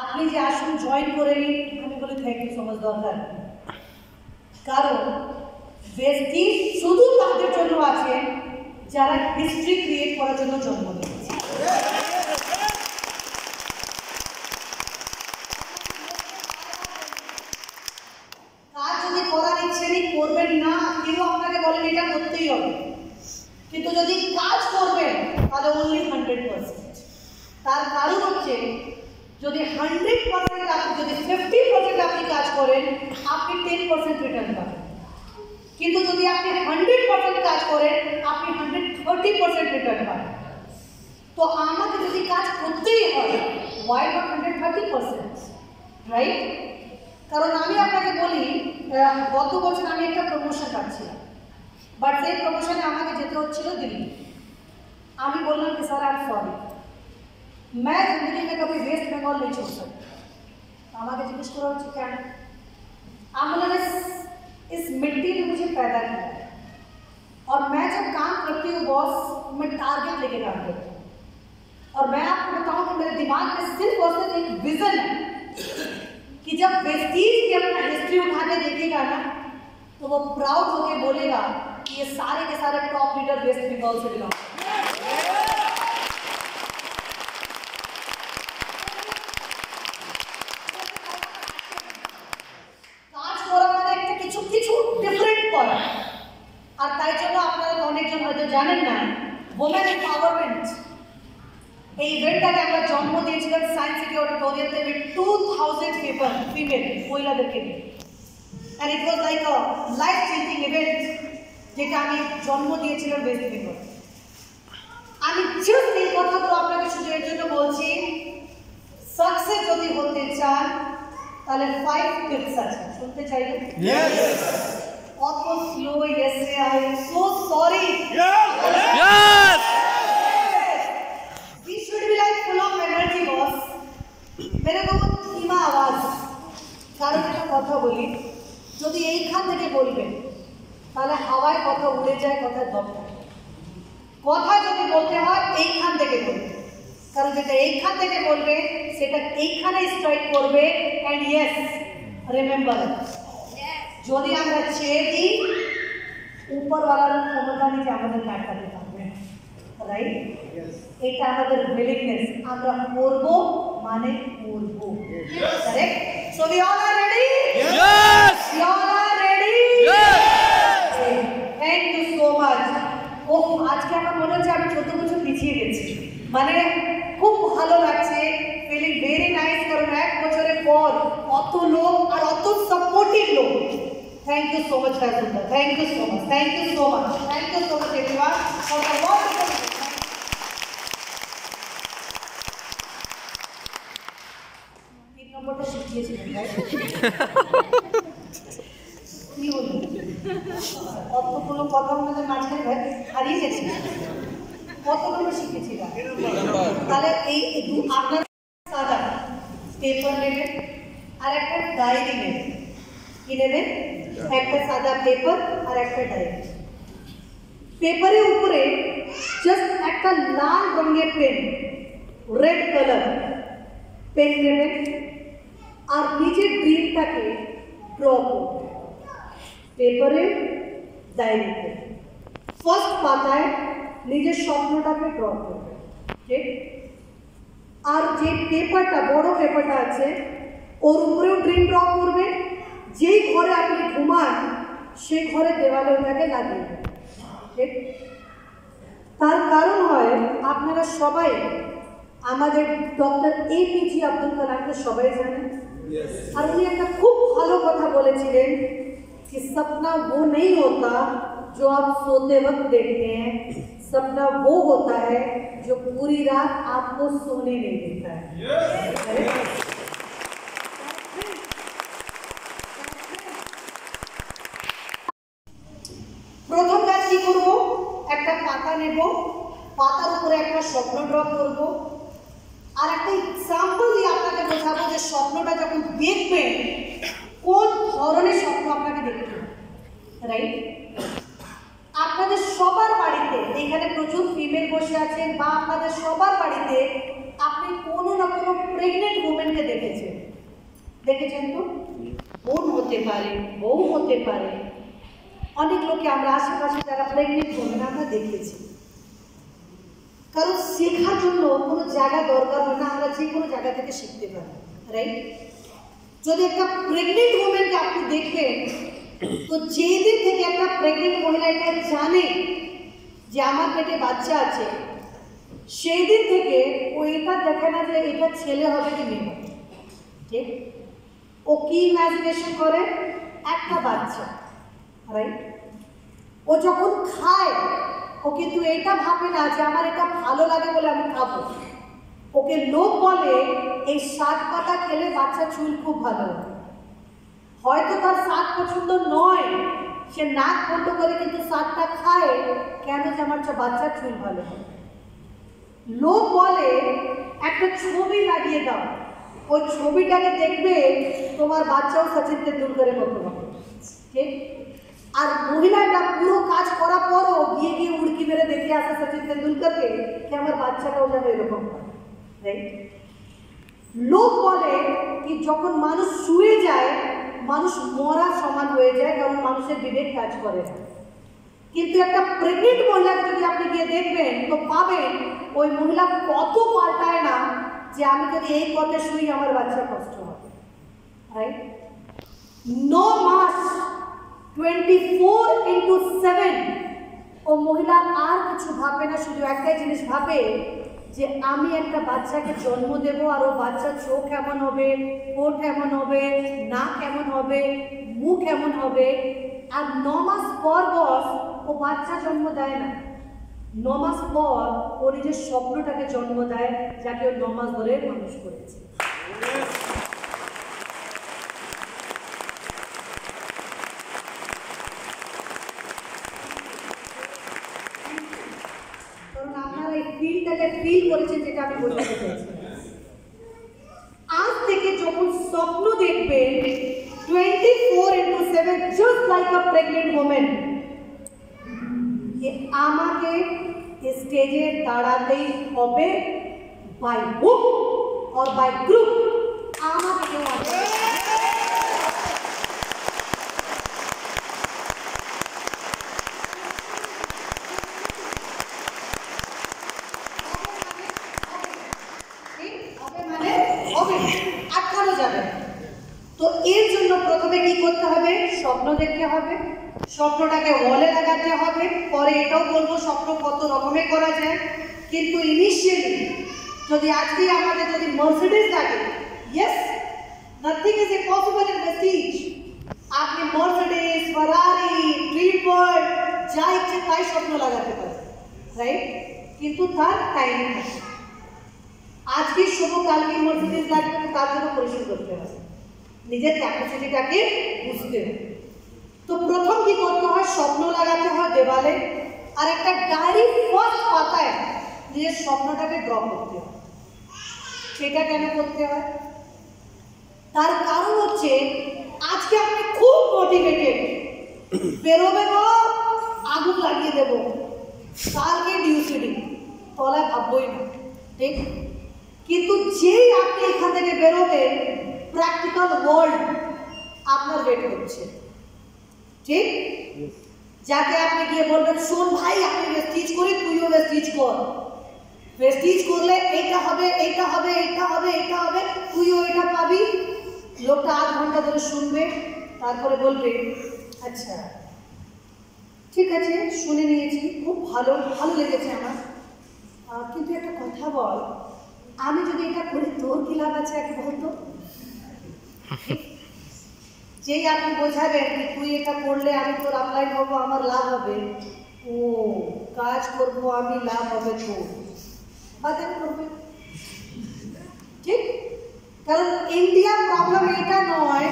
আপনি যে আসুন জয়েন করে নিন, আমি বলি থ্যাংক ইউ সো মাচ, দরকার। কারণ প্রেস্টিজ শুধু তাদের জন্য আছে যারা হিস্ট্রি ক্রিয়েট করার জন্য জন্ম নিয়েছে। কাজ যদি করার ইচ্ছে নেই, করবেন না, কেউ আপনাকে বলেন এটা করতেই হবে, কিন্তু যদি কাজ করবেন তাহলে অনলি 100%। তার কারণ হচ্ছে যদি 100% আপনি, যদি 50% আপনি কাজ করেন, আপনি 10% রিটার্ন পাবেন। কিন্তু যদি আপনি 100% কাজ করেন, আপনি 130% রিটার্ন পাবেন। তো আমাকে যদি কাজ করতেই হয়, why not 130%, রাইট? কারণ আমি আপনাকে বলি, গত বছর আমি একটা প্রমোশন পাচ্ছিলাম, বাট সেই প্রমোশনে আমাকে যেতে হচ্ছিল দিল্লি। আমি বললাম कि सर आई एम सॉरी, मैं जिंदगी में कभी वेस्ट बंगाल नहीं छोड़ सकती। আমাকে জিজ্ঞেস করা হচ্ছে কেন? আমি বললাম इस मिट्टी ने मुझे पैदा किया है और मैं जब काम करती हूँ बॉस, मैं टारगेट लेके काम करती हूँ। और मैं आपको बताऊँ कि मेरे दिमाग में सिर्फ और सिर्फ एक विजन है कि जब वेस्टीज की अपना हिस्ट्री उठा के देखेगा ना, तो वो प्राउड होके बोलेगा कि ये सारे के सारे टॉप लीडर वेस्ट बंगाल से बिलोंग। কাজ করা মানে একটা কিছু কিছু ডিফারেন্ট করা। আর তাই জন্য আপনারা অনেকজন হয়তো জানেন না, ওমেন এম্পাওয়ারমেন্ট এই ইভেন্টটাকে আমরা জন্ম দিয়েছিলাম সায়েন্স সিটি অডিটোরিয়ামে উইথ 2000 পিপল, ফিমেল, মহিলাদেরকে নিয়ে। And it was like a life changing event, যেটা আমি জন্ম দিয়েছিলাম ওয়েস্ট বেঙ্গল। আমি জাস্ট এই কথাগুলো আপনাকে শুধু এর জন্য বলছি, সাকসেস যদি হতে চান তাহলে 5 টিপস আছে, শুনতে চাইবেন? অত স্লো ইয়েসে I am so sorry. We should be like full of energy, boss. मेरे को धीमा आवाज, কারণ একটা কথা বলি, যদি এইখান থেকে বলবেন তাহলে হাওয়ায় কথা উড়ে যায়, কথার দরকার। কথা যদি বলতে হয় এইখান থেকে বলবে, কারণ যেটা এইখান থেকে বলবে সেটা এইখানে স্ট্রাইক করবে। অ্যান্ড ইয়েস, রিমেম্বার, যদি আমরা চেয়ে দিই, উপরওয়ালার ক্ষমতা নিয়ে আমাদের কাটাতে পারবে, রাইট? এটা আমাদের উইলিংনেস, আমরা করব মানে করব, correct? So we all are ready? Yes! We all are ready? Yes! Thank you so much. ও আজকে আমার মনে হচ্ছে আমি 14 বছর পিছিয়ে গেছি, মানে খুব ভালো লাগছে, ফিলিং ভেরি নাইস। কারণ 1 বছরের পর অত লোক আর অত সাপোর্টিভ লোক। থ্যাংক ইউ সো মাচ রাজুদা, thank you so much, thank you so much, thank you so much everyone for the wonderful. তিন নম্বরটা শিখিয়েছিলেন, রাইট? কি হলো? কতগুলো কথা আমাদের মাঝখানে হারিয়ে গেছে, কতগুলো শিখেছিলাম। তাহলে এই আপনার সাদা পেপার নেবেন আর একটা ডায়েরি নেবেন। কি নেবেন? একটা সাদা পেপার আর একটা ডায়েরি। পেপারের উপরে জাস্ট একটা লাল রঙের পেন, রেড কালার পেন নেবেন আর নিজের ড্রিমটাকে ড্র করবেন পেপারে, ডায়েরিতে। ফার্স্ট পাতায় নিজের স্বপ্নটাকে ড্র করবেন, ঠিক? আর যে পেপারটা, বড় পেপারটা আছে, ওর উপরেও ড্রিম ড্র করবেন। যেই ঘরে আপনি ঘুমান সেই ঘরে দেওয়ালে ওটাকে লাগিয়ে দেবেন, ঠিক? তার কারণ হয় আপনারা সবাই আমাদের ডক্টর APJ আব্দুল কালামকে সবাই জানেন, আর উনি একটা খুব ভালো কথা বলেছিলেন कि सपना वो नहीं होता जो आप सोते वक्त देखते हैं, सपना वो होता है जो पूरी रात आपको सोने नहीं देता है। প্রথম কাজ কি করব, একটা পাতা নেব, পাতার উপরে একটা স্বপ্ন ড্র করব, আর একটা এক্সাম্পল দিয়ে আপনাকে বোঝাবো যে স্বপ্নটা যখন দেখবেন কোন ধরনের স্বপ্ন আপনাকে দেখতে হবে, রাইট? আপনাদের সবার বাড়িতে এখানে প্রচুর ফিমেল বসে আছেন, বা আপনাদের সবার বাড়িতে আপনি কোনো না কোনো প্রেগনেন্ট ওমেনকে দেখেছেন, দেখেছেন তো? বোন হতে পারে, বউ হতে পারে, অনেক লোকে আমরা আশেপাশে যারা প্রেগনেন্ট ওমেন আমরা দেখেছি। কারণ শেখার জন্য কোনো জায়গা দরকার হয় না, আমরা যে কোনো জায়গা থেকে শিখতে পারি, রাইট? যদি একটা প্রেগনেন্ট ওমেনকে আপনি দেখবেন, তো যেই দিন থেকে একটা প্রেগনেন্ট মহিলা এটা জানে যে আমার পেটে বাচ্চা আছে, সেই দিন থেকে ও এটা দেখে না যে এটা ছেলে হবে কি মেয়ে হবে, ঠিক? ও কি ইমাজিনেশন করে, একটা বাচ্চা, রাইট? ও যখন খায় ও কিন্তু এটা ভাবে না যে আমার এটা ভালো লাগে বলে আমি খাবো। ওকে লোক বলে এই শাক পাতা খেলে বাচ্চা চুল খুব ভালো হয়। হয়তো তার শাক পছন্দ নয়, সে নাক বন্ধ করে কিন্তু শাকটা খায়, কেন যে আমার বাচ্চার চুল ভালো হয়। লোক বলে একটা ছবি লাগিয়ে দাও, ওই ছবিটাকে দেখবে তোমার বাচ্চাও সচিন তেন্ডুলকরের মতো হবে, ঠিক? আর মহিলাটা পুরো কাজ করার পরও গিয়ে গিয়ে উড়কি মেরে দেখে আসে সচিন তেন্ডুলকরকে কি আমার বাচ্চাটাও যেন এরকম হয়, রাইট? লোক বলে কি যখন মানুষ শুয়ে যায় মানুষ মরা সমান হয়ে যায়, কারণ মানুষের বিবেক কাজ করে না। কিন্তু একটা প্রেগনেন্ট মহিলাকে যদি আপনি গিয়ে দেখবেন তো পাবেন ওই মহিলা কত পাল্টায় না, যে আমি যদি এই পথে শুই আমার বাচ্চা কষ্ট হবে, রাইট? 9 মাস 24/7 ও মহিলা আর কিছু ভাবে না, শুধু একটাই জিনিস ভাবে যে আমি একটা বাচ্চাকে জন্ম দেব, আর ও বাচ্চার চোখ কেমন হবে, ঠোঁট কেমন হবে, নাক কেমন হবে, মুখ কেমন হবে। আর 9 মাস পর ও বাচ্চা জন্ম দেয় না, 9 মাস পর ও নিজের স্বপ্নটাকে জন্ম দেয়, যাকে ও 9 মাস ধরে মানুষ করেছে। কারণ আপনারা এই ফিলটাকে ফিল করেছেন, যেটা আমি বলতে চাইছি। আজ থেকে যখন স্বপ্ন দেখবেন 24/7 just like a pregnant woman, যে আমাকে স্টেজে দাঁড়াতেই হবে, by book or by group, আমাকে কেউ আগে আটকানো যাবে। তো এর জন্য প্রথমে কি করতে হবে, স্বপ্ন দেখতে হবে, স্বপ্নটাকে ওয়ালে লাগাতে হবে। পরে এটাও বলবো স্বপ্ন কত রকমের করা যায়, কিন্তু ইনিশিয়ালি যদি আজকে আমাদের যদি মার্সিডিজ লাগে, yes, nothing is impossible in Prestige. আপনি মার্সিডিজ, ফারারি, ড্রিম ওয়ার্ল্ড যা ইচ্ছে তাই স্বপ্ন লাগাতে পারেন, রাইট? কিন্তু তার টাইম আছে। আজকে শুভ কালকে মার্সিডিজ লাগবে, তার জন্য পরিশ্রম করতে হবে, নিজের ক্যাপাসিটিটাকে বুঝতে হবে। তো প্রথম কি করতে হয়, স্বপ্ন লাগাতে হয় দেওয়ালে, আর একটা ডায়েরি ফার্স্ট পাতায় নিজের স্বপ্নটাকে ড্র করতে হয়। সেটা কেন করতে হয়, তার কারণ হচ্ছে আজকে আপনি খুব মোটিভেটেড, বেরোবে গো আগুন লাগিয়ে দেবো, কালকে ডিউসিডি তলায় ভাববই না, ঠিক? কিন্তু যেই আপনি এখান থেকে বেরোবেন প্র্যাকটিক্যাল ওয়ার্ল্ড আপনার ওয়েট করছে, ঠিক? যাকে আপনি গিয়ে বলবেন শোন ভাই আমি ভেস্টিজ করি, তুইও ভেস্টিজ কর, ভেস্টিজ করলে এটা হবে, এটা হবে, এটা হবে, এটা হবে, তুইও এটা পাবি। লোকটা 8 ঘন্টা ধরে শুনবে, তারপরে বলবে আচ্ছা ঠিক আছে শুনে নিয়েছি, খুব ভালো ভালো লেগেছে আমার, কিন্তু একটা কথা বল, আমি যদি এটা করি তোর কি লাভ আছে আগে বলতো? যেই আপনি বোঝাবেন যে তুই এটা করলে আমি তোর আপলাইন করবো আমার লাভ হবে, ও কাজ করবো আমি লাভ হবে তোর, বাদে করবে। ঠিক, কারণ ইন্ডিয়া প্রবলেম এটা নয়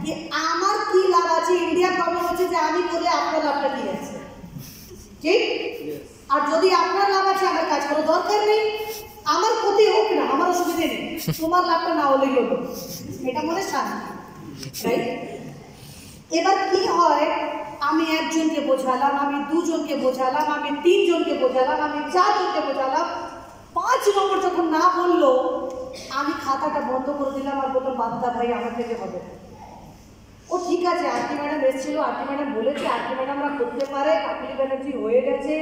যে আমার কি লাভ আছে, ইন্ডিয়া প্রবলেম হচ্ছে যে আমি করলে আপনার লাভটা কি আছে। ঠিক, আর যদি আপনার লাভ আছে আমার কাজ করার দরকার নেই, আমার ক্ষতি হোক না, আমার অসুবিধে নেই, তোমার লাভটা না হলেই হলো, এটা মনে শান্তি। রাইট, এবার কি হয়, আমি একজনকে বোঝালাম, আমি দুজনকে বোঝালাম, আমি তিনজনকে বোঝালাম, আমি চারজনকে বোঝালাম, 5 নম্বর যখন না বললো আমি খাতাটা বন্ধ করে দিলাম আর বললাম বাদদা ভাই আমার থেকে হবে না। ও ঠিক আছে, আরতি ম্যাডাম এসেছিল, আরতি ম্যাডাম বলেছে, আরতি ম্যাডামরা করতে পারে, কাকুলি ব্যানার্জি হয়ে গেছে,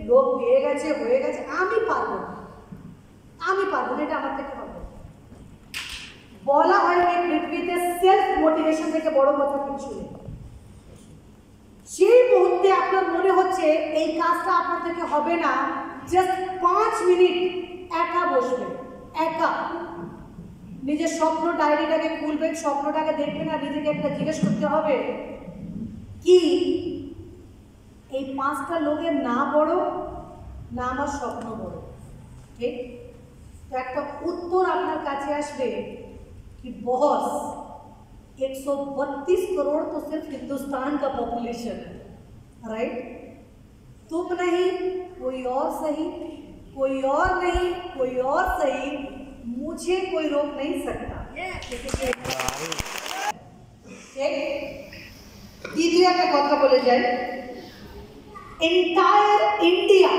লোক পেয়ে গেছে, হয়ে গেছে, আমি পারবো না, আমি পারবো না, এটা আমার থেকে হবে না। বলা হয় এই পৃথিবীতে সেলফ মোটিভেশন থেকে বড় কথা কিছু নেই। সেই মুহূর্তে আপনার মনে হচ্ছে এই কাজটা আপনার থেকে হবে না, জাস্ট 5 মিনিট একা বসবেন, একা নিজের স্বপ্ন ডায়েরিটাকে খুলবেন, স্বপ্নটাকে দেখবেন আর নিজেকে একটা জিজ্ঞেস করতে হবে কি এই 5টা লোকের না বড় না আমার স্বপ্ন বড়। ঠিক, তো একটা উত্তর আপনার কাছে আসবে कि बॉस 132 करोड़ तो सिर्फ हिंदुस्तान का पॉपुलेशन है, राइट, तुम नहीं कोई और सही, कोई और नहीं कोई और सही, मुझे कोई रोक नहीं सकता। দ্বিতীয় একটা কথা বলে যাই, entire India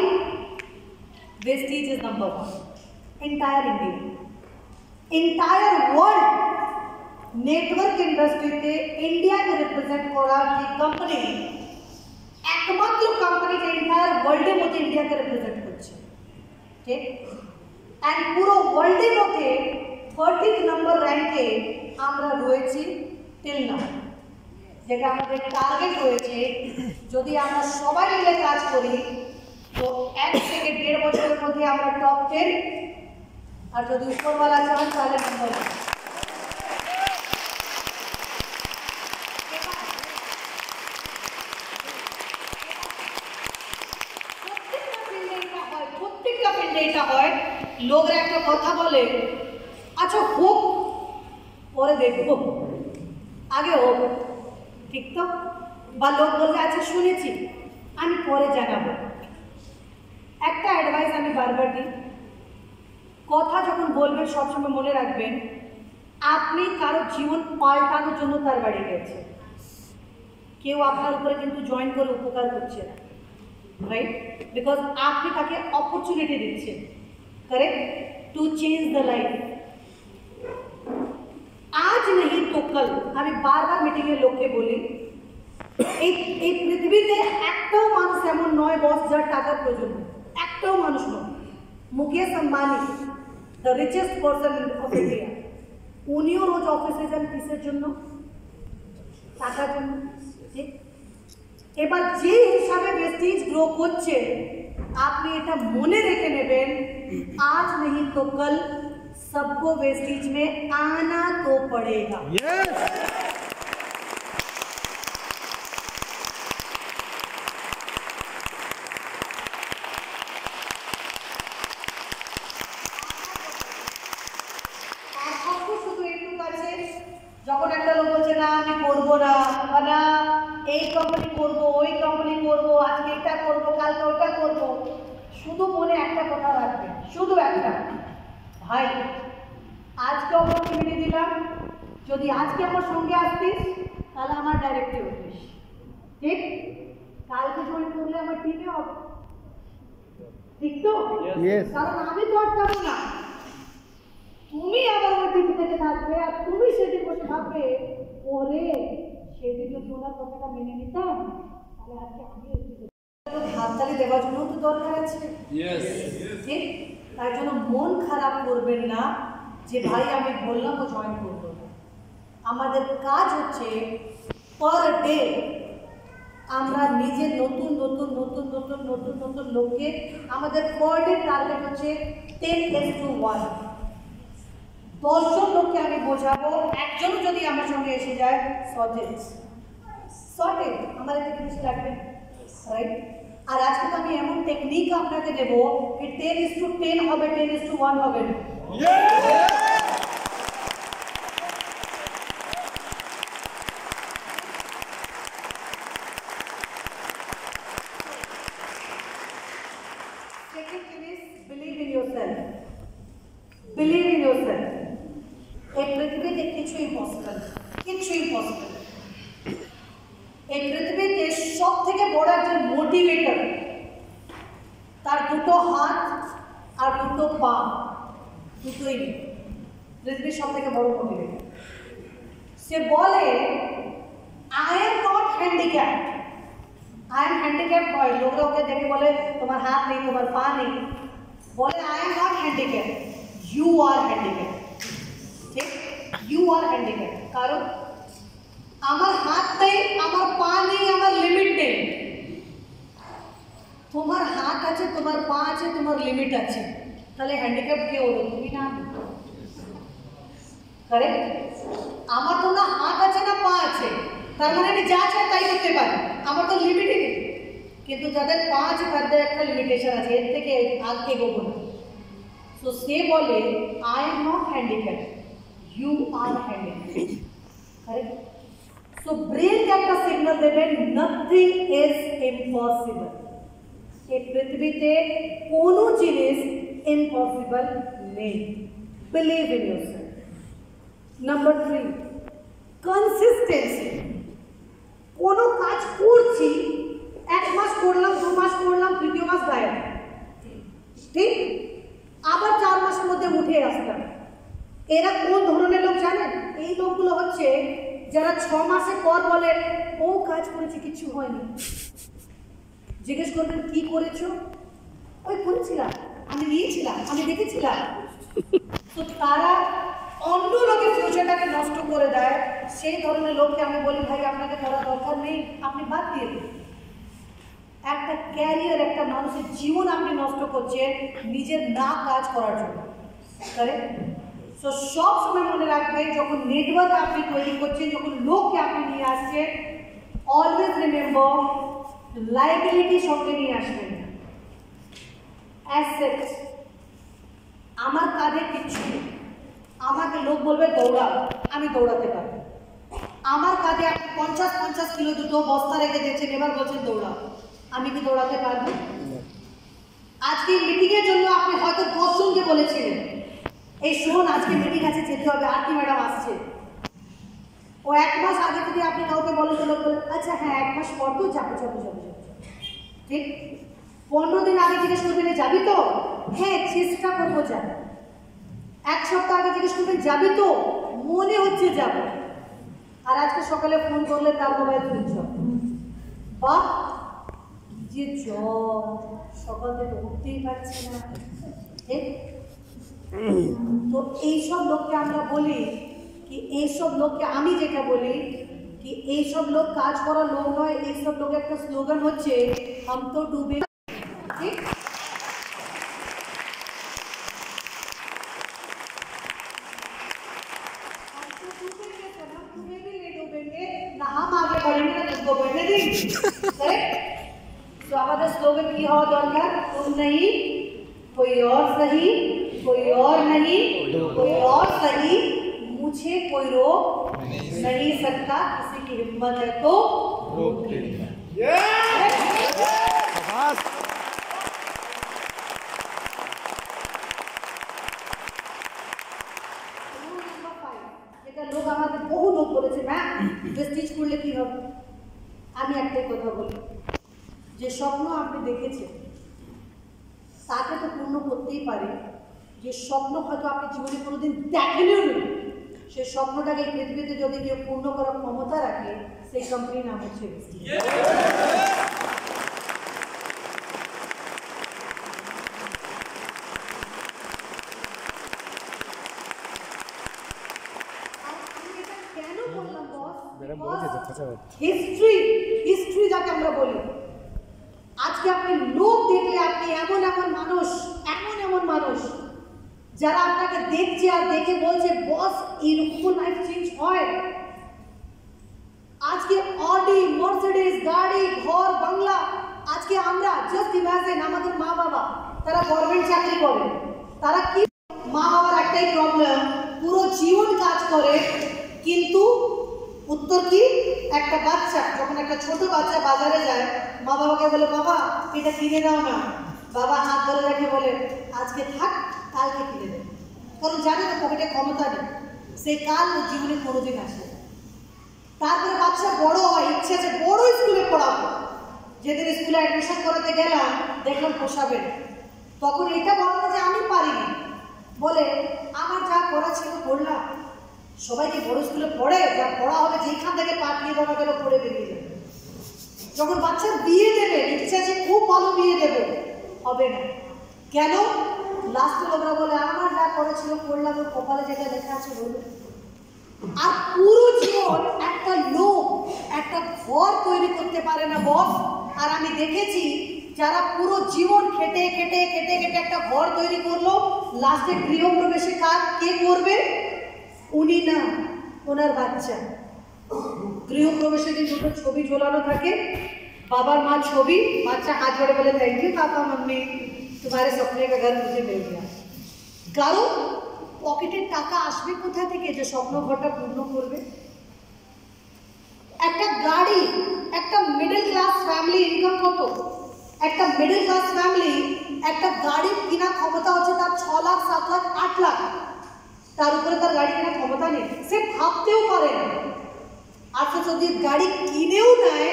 Vestige is number 1, entire India, entire world network इंडस्ट्रीते इंडियाके रिप्रेजेंट करार जे कोम्पानी एकमात्र कोम्पानी जे एंटायर वर्ल्डेर मध्य इंडियाके रिप्रेजेंट करছে। ठीक, एंड पुरो वर्ल्डेर मध्य 30th नम्बर रैंके আমরা রয়েছি টিল নাও, যেটা আমাদের টার্গেট রয়েছে যদি আমরা সবাই মিলে কাজ করি তো 1 থেকে 1.5 বছরের মধ্যে আমরা টপ 10, আর যদি উপরওয়ালা চান তাহলে নাম্বার 1। প্রত্যেকটা ফিল্ডে এটা হয়, লোকরা একটা কথা বলে আচ্ছা হোক পরে দেখবো, আগে হোক, ঠিক তো, বা লোক বলবে আচ্ছা শুনেছি আমি পরে জানাবো। একটা অ্যাডভাইস আমি বারবার দিই, কথা যখন বলবেন সবসময় মনে রাখবেন আপনি কারো জীবন পাল্টানোর জন্য তার বাড়ি গেছে, কেউ আপনার উপরে কিন্তু জয়েন করে উপকার করছে না, রাইট, বিকজ আপনি তাকে অপরচুনিটি দিচ্ছেন, correct, to change the life. आज नहीं तो कल, আমি বারবার মিটিংয়ে লোককে বলি এই পৃথিবীতে একটাও মানুষ এমন নয় বস যার টাকার প্রয়োজন, একটাও মানুষ নয়। Mukesh Ambani, the richest person of India, উনিও রোজ অফিসে যান কিসের জন্য? টাকার জন্য। ঠিক, এবার যে হিসাবে वेस्टीज গ্রো করছে আপনি এটা মনে রেখে নেবেন आज नहीं तो कल सबको वेस्टीज में आना तो पड़ेगा। Yes! যখন একটা লোক বলছে না আমি করবো না, না এই কোম্পানি করবো ওই কোম্পানি করবো, আজকে এটা করবো কালকে ওটা করবো, শুধু মনে একটা কথা রাখবেন, শুধু একটা, ভাই আজকে অপরচুনিটি দিলাম, যদি আজকে আমার সঙ্গে আসতিস তাহলে আমার ডাইরেক্টে উঠিস, ঠিক, কালকে জয়েন করলে আমার টিমে হবে, ঠিক তো? কারণ আমি তো আটকাবো না, তুমি আবার ওই টিম থেকে থাকবে আর তুমি সেদিন বসে ভাববে ওরে সেদিন যদি ওনার কথাটা মেনে নিতাম তাহলে আজকে আমি হাততালি দেওয়ার জন্য তো দরকার আছে, ঠিক, তাই জন্য মন খারাপ করবেন না যে ভাই আমি বললাম ও জয়েন করবো না। আমাদের কাজ হচ্ছে পার ডে আমরা নিজের নতুন নতুন নতুন নতুন নতুন নতুন লোককে, আমাদের পার ডে টার্গেট হচ্ছে 10:1, 10 জন লোককে আমি বোঝাবো, একজনও যদি আমার সঙ্গে এসে যায়, সর্টেড আমার এটা কিছু লাগবে, রাইট? আর আজকে তো আমি এমন টেকনিক আপনাকে দেবো কি 10:10 হবে, 10:1 হবে না। Second thing is believe in yourself. Believe in yourself. এই পৃথিবীতে কিছু ইম্পসিবল, কিছু ইম্পসিবল। এই পৃথিবীতে সব থেকে বড় একজন মোটিভেটর, তার দুটো হাত আর দুটো পা, দুটোই নেই। পৃথিবীর সব থেকে বড় মোটিভেটর। সে বলে I am not handicapped. I am handicapped হয়, লোকরা ওকে দেখে বলে তোমার হাত নেই, তোমার পা নেই। বলে I am not handicapped, you are handicapped. ঠিক, ইউ আর হ্যান্ডিক্যাপ্ট। কারণ আমার হাত নেই, আমার পা নেই, আমার লিমিট নেই। তোমার হাত আছে, তোমার পা আছে, তোমার লিমিট আছে। তাহলে হ্যান্ডিক্যাপ্ট কে হলো? তুমি না। কারেক্ট? আমার তো না হাত আছে না পা আছে, তার মানে আমি যা চাই তাই করতে পারি, আমার তো লিমিটই নেই। কিন্তু যাদের পা আছে তাদের একটা লিমিটেশন আছে, এর থেকে আগে এগোবো না। সো সে বলে I am not handicapped, you are handicapped. Correct? So ব্রেনকে একটা সিগন্যাল দেবেন, নাথিং ইজ ইম্পসিবল। এই পৃথিবীতে কোনো জিনিস ইম্পসিবল নেই। Believe in yourself. Number 3, consistency. কোনো কাজ করছি, 1 মাস করলাম, 2 মাস করলাম, 3য় মাস গায়েব। ঠিক, আবার 4 মাসের মধ্যে উঠে আসলাম। এরা কোন ধরনের লোক জানেন? এই লোকগুলো হচ্ছে যারা 6 মাসের পর বলে ও কাজ করেছে, কিছু হয়নি। জিজ্ঞেস করবেন কি করেছো? ওই করেছিলাম, আমি নিয়েছিলাম, আমি দেখেছিলাম। তো তারা অন্য লোকের ফিউচারটাকে নষ্ট করে দেয়। সেই ধরনের লোককে আমি বলি ভাই আপনাকে করা দরকার নেই, আপনি বাদ দিয়ে দিন। একটা ক্যারিয়ার, একটা মানুষের জীবন আপনি নষ্ট করছেন নিজের না কাজ করার জন্য। কারেক্ট? সো সব সময় মনে রাখবেন, যখন নেটওয়ার্ক আপনি তৈরি করছেন, যখন লোককে আপনি নিয়ে আসছেন, অলওয়েজ রিমেম্বার লাইবিলিটি সঙ্গে নিয়ে আসবেন। অ্যাসেট, আমার কাঁধে কিচ্ছু নেই, আমাকে লোক বলবে দৌড়াও, আমি দৌড়াতে পারবো। আমার কাঁধে 50 কিলো দুটো বস্তা রেখে দিয়েছেন, এবার বলছেন দৌড়াও, আমি কি দৌড়াতে পারবো? আজকে মিটিংয়ের জন্য আপনি হয়তো 10 জনকে বলেছিলেন এই শোন আজকে মিটিং আছে, যেতে হবে, আরতি ম্যাডাম আসছে। ও 1 মাস আগে যদি আপনি কাউকে বলেন তো লোক বলে আচ্ছা হ্যাঁ 1 মাস পর তো যাবো। ঠিক, 15 দিন আগে জিজ্ঞেস করবেন যাবি তো? হ্যাঁ চেষ্টা করবো যাবো। 1 সপ্তাহ আগে জিজ্ঞেস করবেন যাবি তো? মনে হচ্ছে যাব। আর আজকে সকালে ফোন করলে তার মোবাইল সুইচ অফ। বাহ, যে জ্বর, সকাল থেকে উঠতেই পারছি না। ঠিক, তো এইসব লোককে আমরা বলি কি, এইসব লোককে আমি যেটা বলি কি এইসব লোক কাজ করার লোক নয়। এইসব লোকের একটা স্লোগান হচ্ছে হাম তো ডুবে। ঠিক, ना हम आगे बढ़ेंगे ना तुमको बढ़ने देंगे। करेक्ट? तो हमारा स्लोगन की हो दरकार, तुम नहीं कोई और सही, कोई और नहीं कोई और सही, मुझे कोई रोक नहीं सकता, किसी की हिम्मत है तो रोक देगा। লোক আমাদের বহু লোক বলেছে ম্যাম প্রেস্টিজ করলে কি হবে। আমি একটাই কথা বলি, যে স্বপ্ন আপনি দেখেছেন তাকে তো পূর্ণ করতেই পারে। যে স্বপ্ন হয়তো আপনি জীবনে কোনোদিন দেখেনও না, সেই স্বপ্নটাকে এই পৃথিবীতে যদি কেউ পূর্ণ করার ক্ষমতা রাখে, সেই কোম্পানির নাম হচ্ছে প্রেস্টিজ। হিস্ট্রি যাকে আমরা বলি, আজকে আপনি লোক দেখলে আপনি এমন মানুষ যারা আপনাকে দেখছে আর দেখে বলছে বস এরকম লাইফ চেঞ্জ হয়। আজকে অডি মার্সিডিজ গাড়ি ঘর বাংলা, আজকে আমরা জাস্ট ইমাজিন আমাদের মা বাবা তারা গভর্নমেন্ট চাকরি করে, তারা কি মা বাবার একটাই প্রবলেম, পুরো জীবন কাজ করে কিন্তু উত্তর কি, একটা বাচ্চা যখন একটা ছোট বাচ্চা বাজারে যায় মা বাবাকে বলে বাবা এটা কিনে দাও না, বাবা হাত ধরে রেখে বলে আজকে থাক কালকে কিনে দেবে, কারণ জানে না পকেটে ক্ষমতা নেই, সেই কাল জীবনে কোনোদিন আসে। তারপরে বাচ্চা বড় হয়, ইচ্ছে আছে বড় স্কুলে পড়াবো, যেদিন স্কুলে অ্যাডমিশন করাতে গেলাম দেখলাম পোষাবে না, তখন এটা বলে না যে আমি পারিনি, বলে আমার যা করা ছিল করলাম। সবাইকে বড় স্কুলে পড়ে, যা পড়া হবে যেখান থেকে পাঠিয়ে দেওয়া গেল পড়ে বেরিয়ে যাবে। যখন বাচ্চার বিয়ে দেবে ইচ্ছে আছে খুব ভালো বিয়ে দেবে, হবে না। কেন? লাস্টে লোকরা বলে আমার যা করেছিল করলাম, ওর কপালে যেটা লেখা আছে বলবে। আর পুরো জীবন একটা লোক একটা ঘর তৈরি করতে পারে না বস। আর আমি দেখেছি যারা পুরো জীবন খেটে খেটে খেটে খেটে একটা ঘর তৈরি করলো, লাস্টে গৃহপ্রবেশে কাজ কে করবে? উনি না, ওনার বাচ্চা। গৃহপ্রবেশে যে দুটো ছবি ঝোলানো থাকে, বাবার মা ছবি, বাচ্চা হাত ধরে বলে থ্যাংক ইউ পাপা মাম্মি তোমার স্বপ্নে কা ঘর মুঝে মিল গয়া। কারণ পকেটের টাকা আসবে কোথা থেকে যে স্বপ্ন ঘরটা পূর্ণ করবে? একটা গাড়ি, একটা মিডল ক্লাস ফ্যামিলি ইনকাম কত? একটা মিডল ক্লাস ফ্যামিলি একটা গাড়ি কেনা ক্ষমতা হচ্ছে তার 6 লাখ 7 লাখ 8 লাখ, তার উপরে তার গাড়ি কেনার ক্ষমতা নেই, সে ভাবতেও পারে না। আর সে যদি গাড়ি কিনেও নেয়,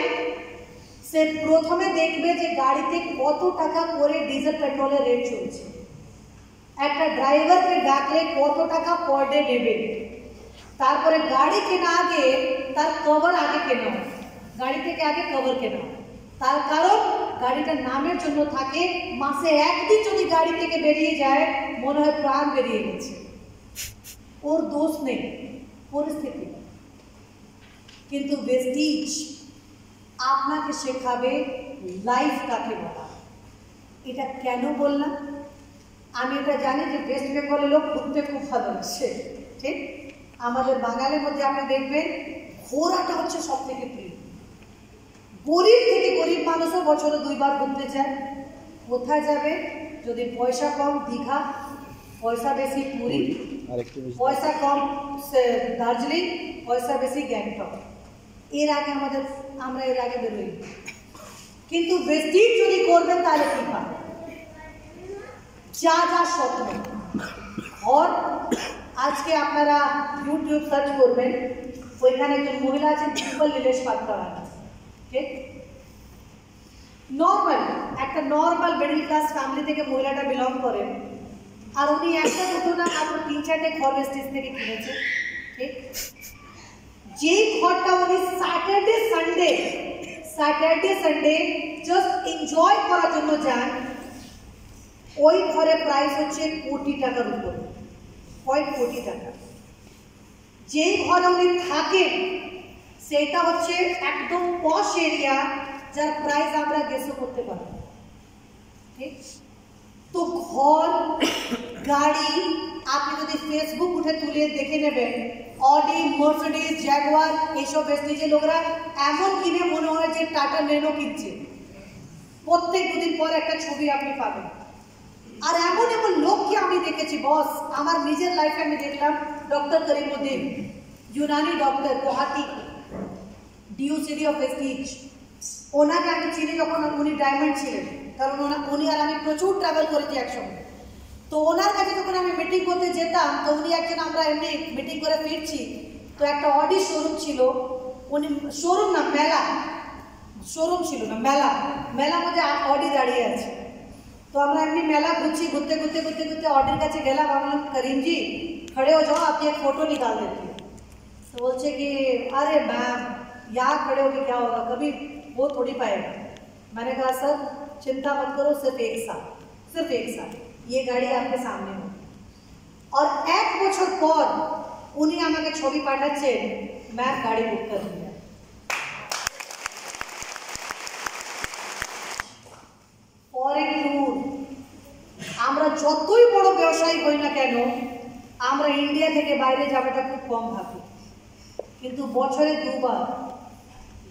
সে প্রথমে দেখবে যে গাড়িতে কত টাকা করে ডিজেল পেট্রোলের রেট চলছে, একটা ড্রাইভারকে ডাকলে কত টাকা পার ডে নেবে, তারপরে গাড়ি কেনা আগে তার কভার আগে কেনা হয়, গাড়ি থেকে আগে কভার কেনা হয়। তার কারণ গাড়িটা নামের জন্য থাকে, মাসে একদিন যদি গাড়ি থেকে বেরিয়ে যায় মনে হয় প্রাণ বেরিয়ে গেছে। ওর দোষ নেই, পরিস্থিতি। কিন্তু ভেস্টিজ আপনাকে শেখাবে লাইফ কাকে বলা। এটা কেন বললাম? আমি এটা জানি যে ওয়েস্ট বেঙ্গলের লোক ঘুরতে খুব ভালোবাসে, ঠিক? আমাদের বাঙালির মধ্যে আপনি দেখবেন ঘোরাটা হচ্ছে সব থেকে প্রিয়। গরিব থেকে গরিব মানুষও বছরে 2 বার ঘুরতে যায়। কোথায় যাবে? যদি পয়সা কম দীঘা, পয়সা বেশি পুরী, পয়সা কম দার্জিলিং, পয়সা বেশি গ্যাংটক। এর আগে আমরা এর আগে বেরোই। কিন্তু ভেস্টিজ যদি করবেন তাহলে কি পাবেন? যা যা স্বপ্ন। আর আজকে আপনারা ইউটিউব সার্চ করবেন, ওইখানে একজন মহিলা আছেন ট্রিপল নীলেশ পাত্রাওয়ালা, ঠিক? নর্মাল একটা নর্মাল মিডল ক্লাস ফ্যামিলি থেকে মহিলাটা বিলং করেন, আর উনি একটা দুটো না মাত্র 3-4টে ঘর ভেস্টিজ থেকে কিনেছে, ঠিক? যেই ঘরটা উনি স্যাটারডে সানডে জাস্ট এনজয় করার জন্য যান, ওই ঘরের প্রাইস হচ্ছে কোটি টাকার উপর, কয়েক কোটি টাকা। যেই ঘরে উনি থাকেন সেটা হচ্ছে একদম পশ এরিয়া, যার প্রাইস আমরা গেসও করতে পারি, ঠিক? তো ঘর গাড়ি আপনি যদি ফেসবুক উঠে তুলে দেখে নেবেন, অডি মার্সিডিজ জ্যাগুয়ার এইসব ভেস্টিজের লোকরা এমন কিনে মনে হয় যে টাটা ন্যানো কিনছে। প্রত্যেক দুদিন পর একটা ছবি আপনি পাবেন। আর এমন এমন লোককে আমি দেখেছি বস, আমার নিজের লাইফে আমি দেখলাম ডক্টর করিমউদ্দিন, ইউনানি ডক্টর, গুয়াহাটি ডিউসিডি অফ ভেস্টিজ। ওনাকে আমি চিনি যখন উনি ডায়মন্ড ছিলেন, কারণ উনি আর আমি প্রচুর ট্রাভেল করেছি একসঙ্গে। তো ওনার কাছে যখন আমি মিটিং করতে যেতাম, তো উনি একজন, আমরা এমনি মিটিং করে ফিরছি, তো একটা অডি শোরুম ছিল, উনি শোরুম না মেলা, শোরুম ছিল না মেলা মধ্যে অডি দাঁড়িয়ে আছে। তো আমরা এমনি মেলা ঘুরছি, ঘুরতে ঘুরতে ঘুরতে ঘুরতে অডির কাছে গেলাম, বললাম करीम जी खड़े हो जाओ, आपकी एक फोटो निकाल देती हूँ। तो बोलছে कि अरे मैम यहाँ खड़े होके क्या होगा, कभी वो थोड़ी पाएगा। मैंने कहा सर चिंता मत करो, सिर्फ एक साल ये गाड़ी आपके सामने हो। और 1 বছর পর উনি আমাকে ছবি পাঠাচ্ছেন, ম্যাম গাড়ি বুক कर दिया। ফরেন ট্যুর, আমরা যতই বড় ব্যবসায়ী হই না কেন আমরা ইন্ডিয়া থেকে বাইরে যাওয়াটা খুব কম ভাবি, কিন্তু বছরে 2 বার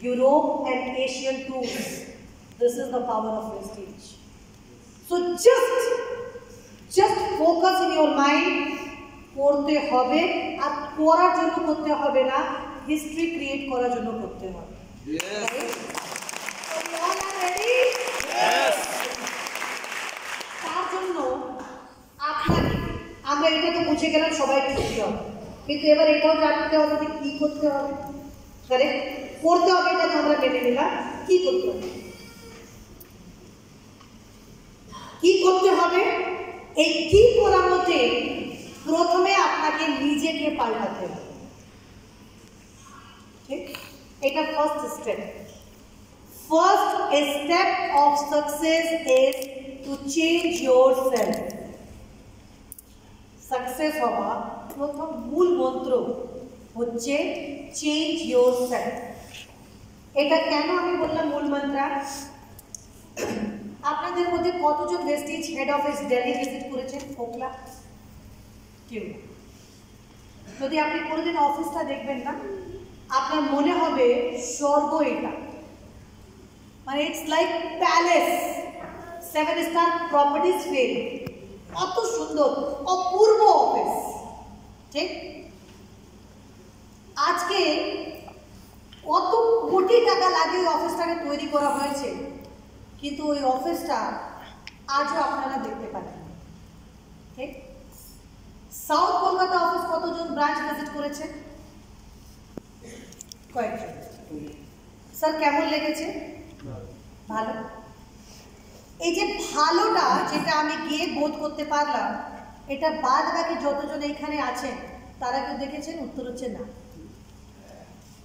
Europe and Asian tour. This is the power of prestige. So just focus in your mind. করতে হবে, আর করার জন্য করতে হবে না, হিস্ট্রি ক্রিয়েট করার জন্য করতে হবে। তার জন্য আপনাকে, আমরা এটা তো বুঝে গেলাম সবাই খুশি হবে, কিন্তু এবার এটাও জানতে হবে যে কী করতে হবে। কারেক্ট? করতে হবে, এটা তো আমরা মেনে নিলাম। কী করতে হবে? কি করতে হবে? এই কি করার মধ্যে প্রথমে আপনাকে নিজেকে পাল্টাতে হবে। ঠিক? এটা first step. First step of success is to change yourself. Success হওয়া প্রথম মূল মন্ত্র হচ্ছে change yourself. এটা কেন আমি বললাম মূল মন্ত্র? আপনাদের মধ্যে কতজন Vestige head office Delhi visit করেছেন? ফোকলা কেউ? যদি আপনি কোনোদিন অফিসটা দেখবেন না, আপনার মনে হবে স্বর্গ এটা। মানে it's like palace, 7 star properties fail, কত সুন্দর অপূর্ব অফিস। ঠিক? আজকে কত কোটি টাকা লাগিয়ে ওই অফিসটাকে তৈরি করা হয়েছে, কিন্তু ওই অফিসটা আজও আপনারা দেখতে পাচ্ছেন। ঠিক? সাউথ কলকাতা অফিস কতজন ব্রাঞ্চ ভিজিট করেছেন? কয়েকজন। স্যার কেমন লেগেছে? ভালো। এই যে ভালোটা যেটা আমি গিয়ে বোধ করতে পারলাম, এটা বাদ বাকি যতজন এইখানে আছেন তারা কেউ দেখেছেন? উত্তর হচ্ছে না।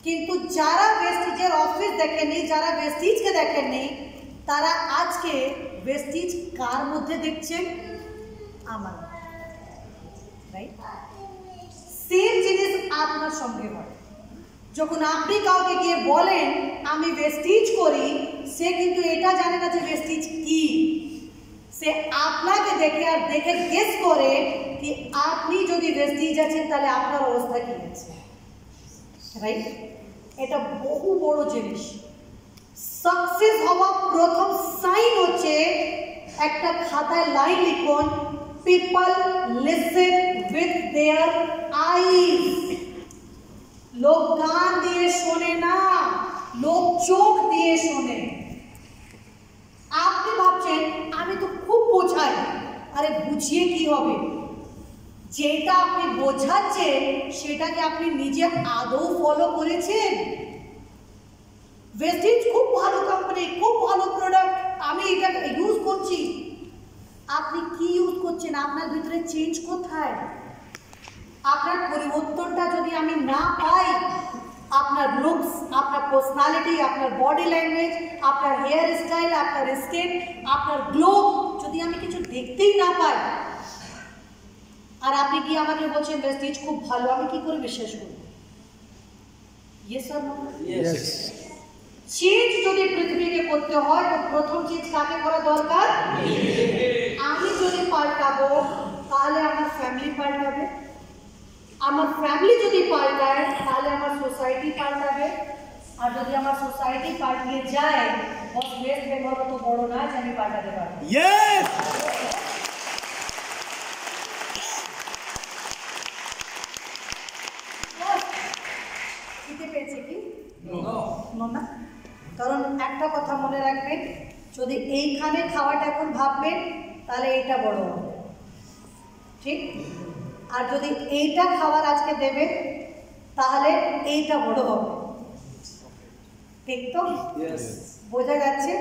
কিন্তু যারা ভেস্টিজের অফিস দেখেননি, যারা ভেস্টিজকে দেখেননি, তারা আজকে ভেস্টিজ কার মধ্যে দেখছেন? আমার। রাইট? সেম জিনিস আপনার সঙ্গে হয়। যখন আপনি কাউকে গিয়ে বলেন আমি ভেস্টিজ করি, সে কিন্তু এটা জানে না যে ভেস্টিজ কি। সে আপনাকে দেখে আর দেখে গেস করে কি আপনি যদি ভেস্টিজ আছেন তাহলে আপনার অবস্থা কি আছে। রাইট? এটা বহু বড় জিনিস। সাকসেস হওয়া প্রথম সাইন হচ্ছে, একটা খাতায় লাইন লিখুন, পিপল লিসেন উইথ দেয়ার আইজ। লোক কান দিয়ে শোনে না, লোক চোখ দিয়ে শোনে। আপনি ভাবছেন আমি তো খুব বোঝাই, আরে বুঝিয়ে কি হবে? যেটা আপনি বোঝাচ্ছেন সেটাকে আপনি নিজে আদৌ ফলো করেছেন? ভেস্টিজ খুব ভালো কোম্পানি, খুব ভালো প্রোডাক্ট, আমি এটা ইউজ করছি। আপনি কি ইউজ করছেন? আপনার ভিতরে চেঞ্জ কোথায়? আপনার পরিবর্তনটা যদি আমি না পাই, আপনার লুকস, আপনার পার্সোনালিটি, আপনার বডি ল্যাঙ্গুয়েজ, আপনার হেয়ার স্টাইল, আপনার স্কিন, আপনার গ্লো যদি আমি কিছু দেখতেই না পাই, আর আপনি কি আমাকে বলছেন ভেস্টিজ খুব ভালো, আমি কি করে বিশ্বাস করব? Yes or no? Yes. Change যদি পৃথিবীকে করতে হয় তো প্রথম চেঞ্জ কাকে করা দরকার? আমি যদি পাল্টাবো তাহলে আমার ফ্যামিলি পাল্টাবে, আমার ফ্যামিলি যদি পাল্টায় তাহলে আমার সোসাইটি পাল্টাবে, আর যদি আমার সোসাইটি পাল্টিয়ে যায়, ওয়েস্ট বেঙ্গল তো বড় না যে আমি পাল্টাতে পারবো। Yes. পেয়েছে কি না? কারণ একটা কথা মনে রাখবেন, যদি এইখানে খাওয়াটা এখন ভাববেন তাহলে এইটা বড় হবে। ঠিক? আর যদি এইটা খাবার আজকে দেবেন তাহলে এইটা বড় হবে। ঠিক তো? বোঝা যাচ্ছে?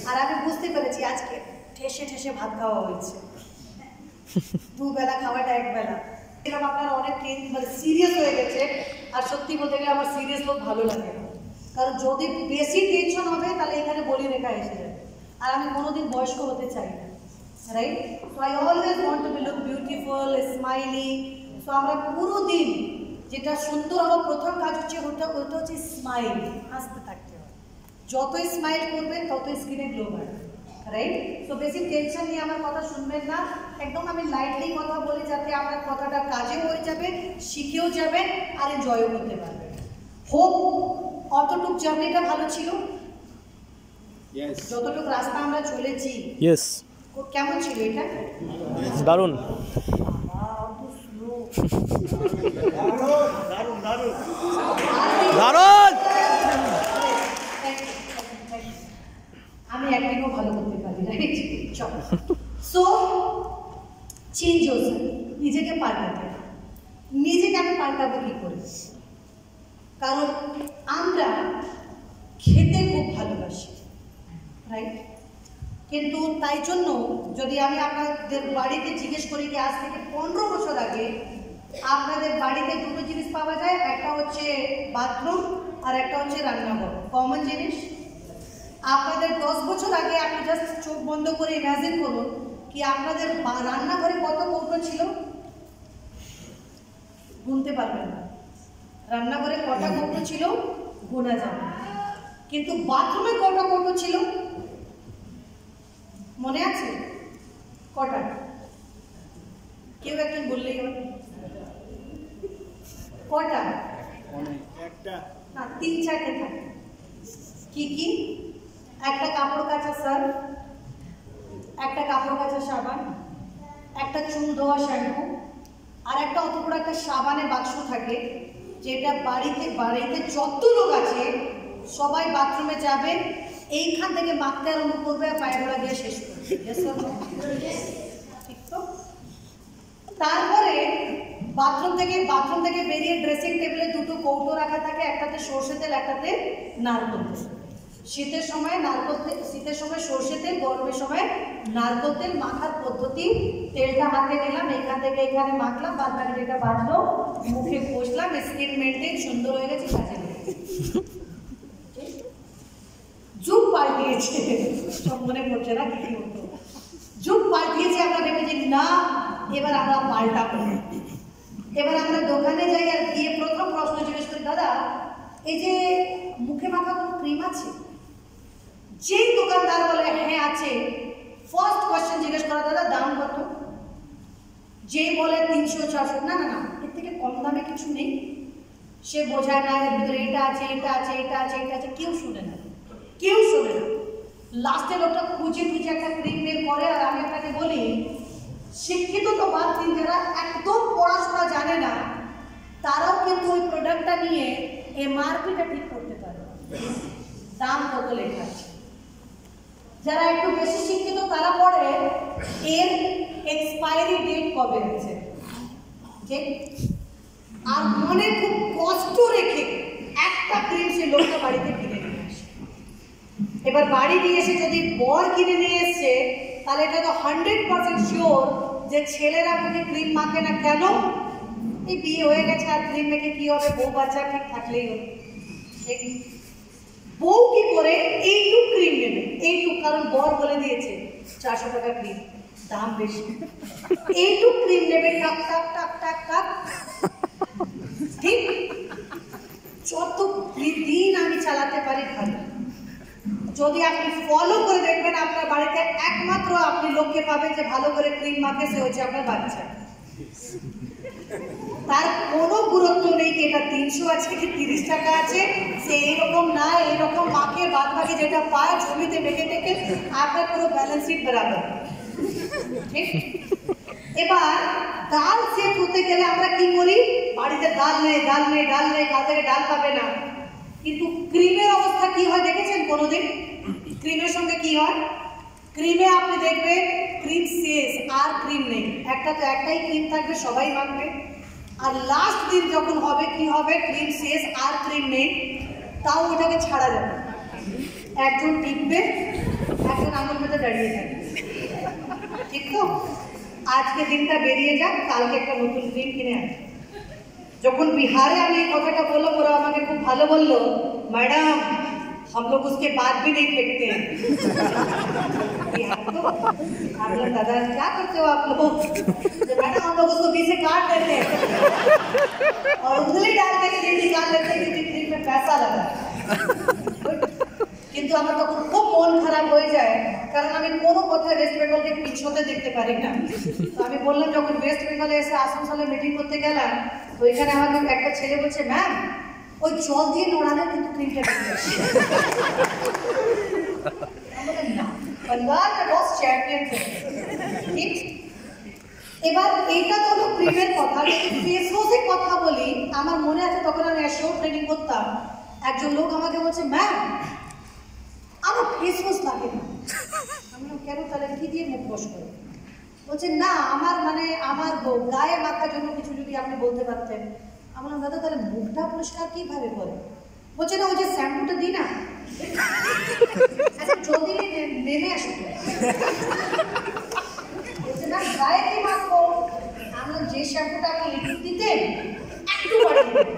আর আমি বুঝতে পেরেছি আজকে ঠেসে ঠেসে ভাত খাওয়া হয়েছে, দুবেলা খাওয়াটা একবেলা। এরকম আপনারা অনেক মানে সিরিয়াস হয়ে গেছে, আর সত্যি বলতে গেলে আমার সিরিয়াস লোক ভালো লাগে না, কারণ যদি বেশি টেনশন হবে তাহলে এখানে বলি রেখা এসে যাবে, আর আমি কোনোদিন বয়স্ক হতে চাই না। Right? So I always want to be look beautiful, smiley. So আমরা পুরো দিন যেটা সুন্দর হওয়া প্রথম কাজ হচ্ছে ওটা হচ্ছে স্মাইল, হাসতে থাকতে হবে। যতই স্মাইল করবেন ততই স্কিনে গ্লো বাড়বে। রাইট? সো বেশি টেনশন নিয়ে আমার কথা শুনবেন না, একদম আমি লাইটলি কথা বলি যাতে আপনার কথাটা কাজেও হয়ে যাবে, শিখেও যাবেন আর এনজয়ও করতে পারবেন। হোপ অতটুক জার্নিটা ভালো ছিল, যতটুক রাস্তা আমরা চলেছি ইয়েস, কেমন ছিল এটা? দারুণ। দারুণ। আমি অ্যাক্টিংও ভালো করতে পারি, রাইট? চল, সো চেঞ্জ হচ্ছে, নিজেকে পাল্টাতে। নিজেকে আমি পাল্টাবো কি করে? কারণ আমরা খেতে খুব ভালোবাসি, রাইট? কিন্তু তাই জন্য যদি আমি আপনাদের বাড়িতে জিজ্ঞেস করি যে আজ থেকে 15 বছর আগে আপনাদের বাড়িতে দুটো জিনিস পাওয়া যায়, একটা হচ্ছে বাথরুম আর একটা হচ্ছে রান্নাঘর, কমন জিনিস। আপনাদের 10 বছর আগে আপনি জাস্ট চোখ বন্ধ করে ইমাজিন করুন কি আপনাদের রান্নাঘরে কত কৌটো ছিল, গুনতে পারবেন না। রান্নাঘরে কটা কৌটো ছিল গোনা যাবে, কিন্তু বাথরুমে কটা কৌটো ছিল মনে আছে? কটা? কেউ একজন বললেই হবে। কটা? একটা না, 3-4টে থাকে। কি কি? একটা কাপড় কাচা সার্ফ, একটা কাপড় কাচা সাবান, একটা চুল ধোয়া শ্যাম্পু, আর একটা অত বড় একটা সাবানের বাক্স থাকে যেটা বাড়িতে যত লোক আছে সবাই বাথরুমে যাবে, এইখান থেকে মাখতে আরম্ভ করবে আর পায়ে ধরা দিয়ে শেষ করবে। ঠিক তো? তারপরে বাথরুম থেকে বেরিয়ে ড্রেসিং টেবিলে দুটো কৌটো রাখা থাকে, একটাতে সর্ষে তেল, একটাতে নারকেল তেল। শীতের সময় সর্ষে তেল, গরমের সময় নারকেল তেল মাখার পদ্ধতি। তেলটা হাতে নিলাম, এখান থেকে এখানে মাখলাম, বাদ বাকি যেটা বাঁচলো মুখে ঘষলাম, স্কিন মেনটেন সুন্দর হয়ে গেছে, কাজে লেগেছে। যুগ পাল্টিয়েছে, সব মনে পড়ছে না কি হতো? যুগ পাল্টিয়েছে, আমরা ভেবেছি না এবার আমরা পাল্টাবো। এবার আমরা দোকানে যাই আর গিয়ে প্রথম প্রশ্ন জিজ্ঞেস করি, দাদা এই যে মুখে মাখা কোনো ক্রিম আছে? যেই দোকানদার বলে হ্যাঁ আছে, ফার্স্ট কোয়েশ্চেন জিজ্ঞেস করা, দাদা দাম কত? যেই বলে 300-400, না না না এর থেকে কম দামে কিছু নেই, সে বোঝায় না এর ভিতরে এটা আছে, এটা আছে, এটা আছে, এটা আছে, কেউ শুনে না, কেউ শোনে না। লাস্টে লোকটা খুঁজে একটা ক্রিম বের করে। আর আমি আপনাকে বলি, শিক্ষিত তো বাদ দিন, যারা একদম পড়াশোনা জানে না তারাও কিন্তু ওই প্রোডাক্টটা নিয়ে এমআরপিটা ঠিক করতে পারে, দাম কত লেখা আছে। যারা একটু বেশি শিক্ষিত তারা পড়ে এর এক্সপায়ারি ডেট কবে আছে, ঠিক? আর মনে খুব কষ্ট রেখে একটা ক্রিম সে লোকটা বাড়িতে কিনে নিয়ে আসে। এবার বাড়ি নিয়ে এসে যদি বর কিনে নিয়ে এসছে, তাহলে এটা তো 100% শিওর যে ছেলেরা মুখে ক্রিম মাখে না। কেন? এই বিয়ে হয়ে গেছে আর ক্রিম মেখে কি হবে, বউ বাচ্চা ঠিক থাকলেই হবে। বউ কি করে এইটুক ক্রিম নেবে, এইটুক, কারণ বর বলে দিয়েছে 400 টাকা ক্রিম, দাম বেশি, এইটুক ক্রিম নেবে, টাক টাক টাক টাক টাক, ঠিক? যত দিন আমি চালাতে পারি ভালো। যদি আপনি ফলো করে দেখবেন আপনার বাড়িতে একমাত্র আপনি লোককে পাবেন যে ভালো করে ক্রিম মাখে, সে হচ্ছে আপনার বাচ্চা। তার কোনো গুরুত্ব নেই কি এটা 300 আছে কি 30 টাকা আছে, সে এইরকম না এইরকম মাখে, বাদ বাকি যেটা পায় জমিতে মেখে টেকে আপনার পুরো ব্যালেন্স শিট বরাবর, ঠিক? এবার ডাল সেট হতে গেলে আমরা কি করি? বাড়িতে ডাল নেই, কাল থেকে ডাল পাবে না। কিন্তু ক্রিমের অবস্থা কি হয় দেখেছেন কোনোদিন? ক্রিমের সঙ্গে কি হয়? ক্রিমে আপনি দেখবেন ক্রিম শেষ, আর ক্রিম নেই, একটাই ক্রিম থাকবে, সবাই মাখবে। আর লাস্ট দিন যখন হবে কি হবে? ক্রিম শেষ আর ক্রিম নেই, তাও ওটাকে ছাড়া যাবে। একজন টিপবে, একজন আঙুল মেতে দাঁড়িয়ে থাকবে, ঠিক তো? আজকে দিনটা বেরিয়ে যাক, কালকে একটা নতুন ক্রিম কিনে আনবে। যখন বিহারে আমি এই কথাটা বললাম, ওরা আমাকে খুব ভালো বললো, ম্যাডাম हम लोग उसके बाद भी नहीं फेंकते हैं। तो आप लोग दादा क्या करते हो आप लोग? मैडम हम लोग उसको बीच से काट देते हैं और उंगली डाल के क्रीम निकाल लेते हैं क्योंकि क्रीम में पैसा लगा। কিন্তু আমার তখন খুব মন খারাপ হয়ে যায়, কারণ আমি কোনো কথায় ওয়েস্ট বেঙ্গলকে পিছতে দেখতে পারি না। তো আমি বললাম যখন ওয়েস্ট বেঙ্গলে এসে আসানসোলে মিটিং করতে গেলাম, তো এখানে আমাকে একটা ছেলে বলছে, ম্যাম ওই জল দিয়ে নোড়ালে কিন্তু ক্রিমটা না, বাঙ্গাল বস চ্যাম্পিয়ন। ঠিক, এবার এইটা তো হলো ক্রিমের কথা। যদি ফেস ওয়াশের কথা বলি, আমার মনে আছে তখন আমি অ্যাশিওর ট্রেনিং করতাম, একজন লোক আমাকে বলছে, ম্যাম আমার ফেস ওয়াশ লাগে না। আমি কেন, তাহলে কি দিয়ে মুখ ওয়াশ করে? বলছে না আমার আমার গায়ে মাখার জন্য কিছু যদি আপনি বলতে পারতেন। আমি বললাম দাদা তাহলে মুখটা পরিষ্কার কিভাবে করে? বলছে না ওই যে শ্যাম্পুটা দিই না, জলদি নেমে আসো। বলছে না গায়ে কি মাখবো? আমরা যে শ্যাম্পুটা আপনি লিকুইড দিতেন একটু বাড়িয়ে দেবেন,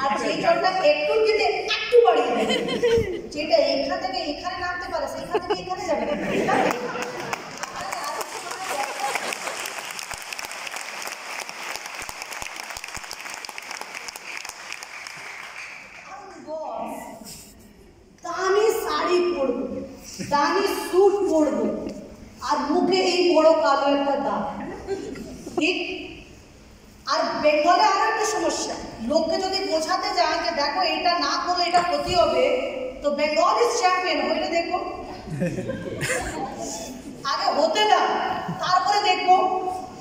আর যেই জলটা একটু দিতে একটু বাড়িয়ে দেবেন, যেটা এখান থেকে এখানে নামতে পারে সেখান থেকে এখানে যাবে না। দামি শাড়ি পরবো, দামি স্যুট পরবো, আর মুখে এই বড় কালো একটা দাগ। ঠিক, আর বেঙ্গলে আরো একটা সমস্যা, লোককে যদি বোঝাতে যান যে দেখো এটা না করলে এটা ক্ষতি হবে, তো বেঙ্গল ইজ চ্যাম্পিয়ন হইলে দেখো আগে হতে দাও, তারপরে দেখবো।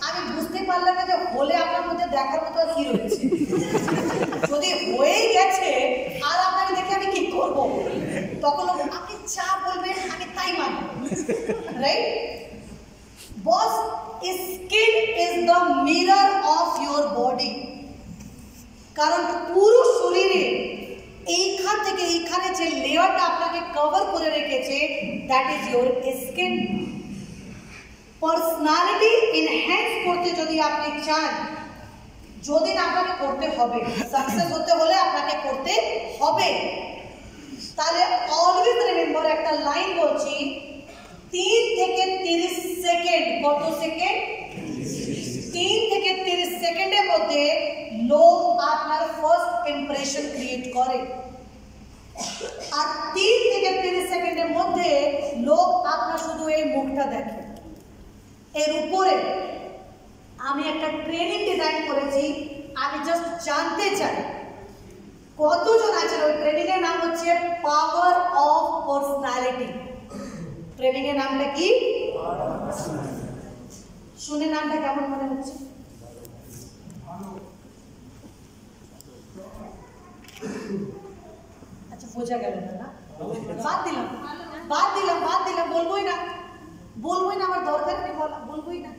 আমি বুঝতে পারলাম না যে হলে আপনার মধ্যে দেখার মতো আর কি রয়েছে। যদি হয়েই গেছে আর আপনাকে দেখে আমি কি করব, তখন আপনি যা বলবেন আমি তাই মানব, right? Boss, skin is the mirror of your body. কারণ পুরো শরীরে এইখান থেকে এইখানে যে লেয়ারটা আপনাকে কভার করে রেখেছে, that is your skin. Personality enhance করতে যদি আপনি চান, যদি না আপনাকে করতে হবে, সাকসেস হতে হলে আপনাকে করতে হবে, তাহলে অলওয়েজ রিমেম্বার একটা লাইন বলছি, 3 থেকে 30 সেকেন্ড, কত সেকেন্ড? 3 থেকে 30 সেকেন্ডের মধ্যে লোক আপনার ফার্স্ট ইমপ্রেশন ক্রিয়েট করে, আর 3 থেকে 30 সেকেন্ডের মধ্যে লোক আপনার শুধু এই মুখটা দেখে। এর উপরে আমি একটা ট্রেনিং ডিজাইন করেছি, আমি জাস্ট জানতে চাই কতজন আছেন। ওই ট্রেনিং এর নাম হচ্ছে পাওয়ার অফ পার্সোনালিটি। ট্রেনিং এর নামটা কি? শুনে নামটা কেমন মনে হচ্ছে? আচ্ছা বোঝা গেল না? বাদ দিলাম, বাদ দিলাম, বাদ দিলাম, বলবোই না, বলবোই না, আমার দরকার নেই বলা, বলবোই না।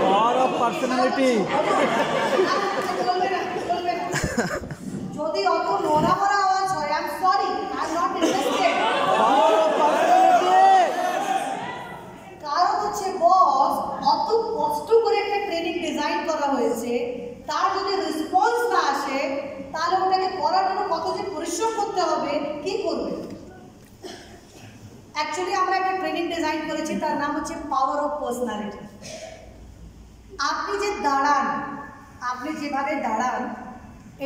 Power of personality. বলবে না, বলবে না। যদি অত নোনা মোনা আওয়াজ হয়, I am sorry, I am not interested. Power of personality. কারণ হচ্ছে বস, অত কষ্ট করে একটা ট্রেনিং ডিজাইন করা হয়েছে, তার যদি রেসপন্স না আসে, তাহলে ওটাকে করার জন্য কত যে পরিশ্রম করতে হবে, কি করবে? অ্যাকচুয়ালি আমরা একটা ট্রেনিং ডিজাইন করেছি, তার নাম হচ্ছে পাওয়ার অফ পার্সোনালিটি। আপনি যে দাঁড়ান, আপনি যেভাবে দাঁড়ান,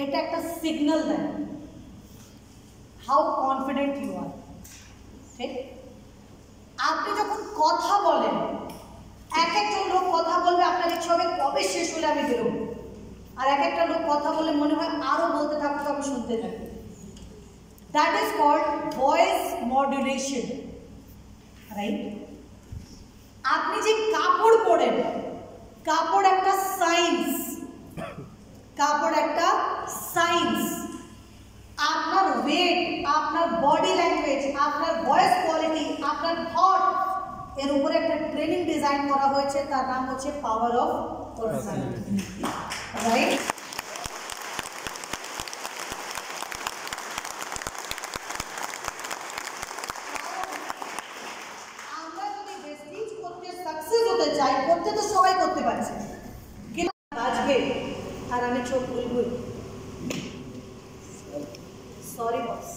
এটা একটা সিগন্যাল দেয় হাউ কনফিডেন্ট ইউ আর। ঠিক, আপনি যখন কথা বলেন, এক একজন লোক কথা বলবে, আপনার ইচ্ছা হবে কবে শেষ হলে আমি বেরোবো, আর এক একটা লোক কথা বলে মনে হয় আরো বলতে থাকতো, আমি শুনতে থাকি। That is called voice modulation, right? আপনি যে কাপড় পরেন, কাপড় একটা সায়েন্স, কাপড় একটা সায়েন্স। আপনার ওয়েট, আপনার বডি ল্যাঙ্গুয়েজ, আপনার ভয়েস কোয়ালিটি, আপনার থট, এর উপরে একটা ট্রেনিং ডিজাইন করা হয়েছে, তার নাম হচ্ছে পাওয়ার অফ পার্সোনালিটি, রাইট? আমরা যদি বেস্টিজ করতে সাকসেস হতে চাই, করতে তো সবাই করতে পারছে, কিন্তু আজকে আর আমি চোখ খুলবই। Sorry boss,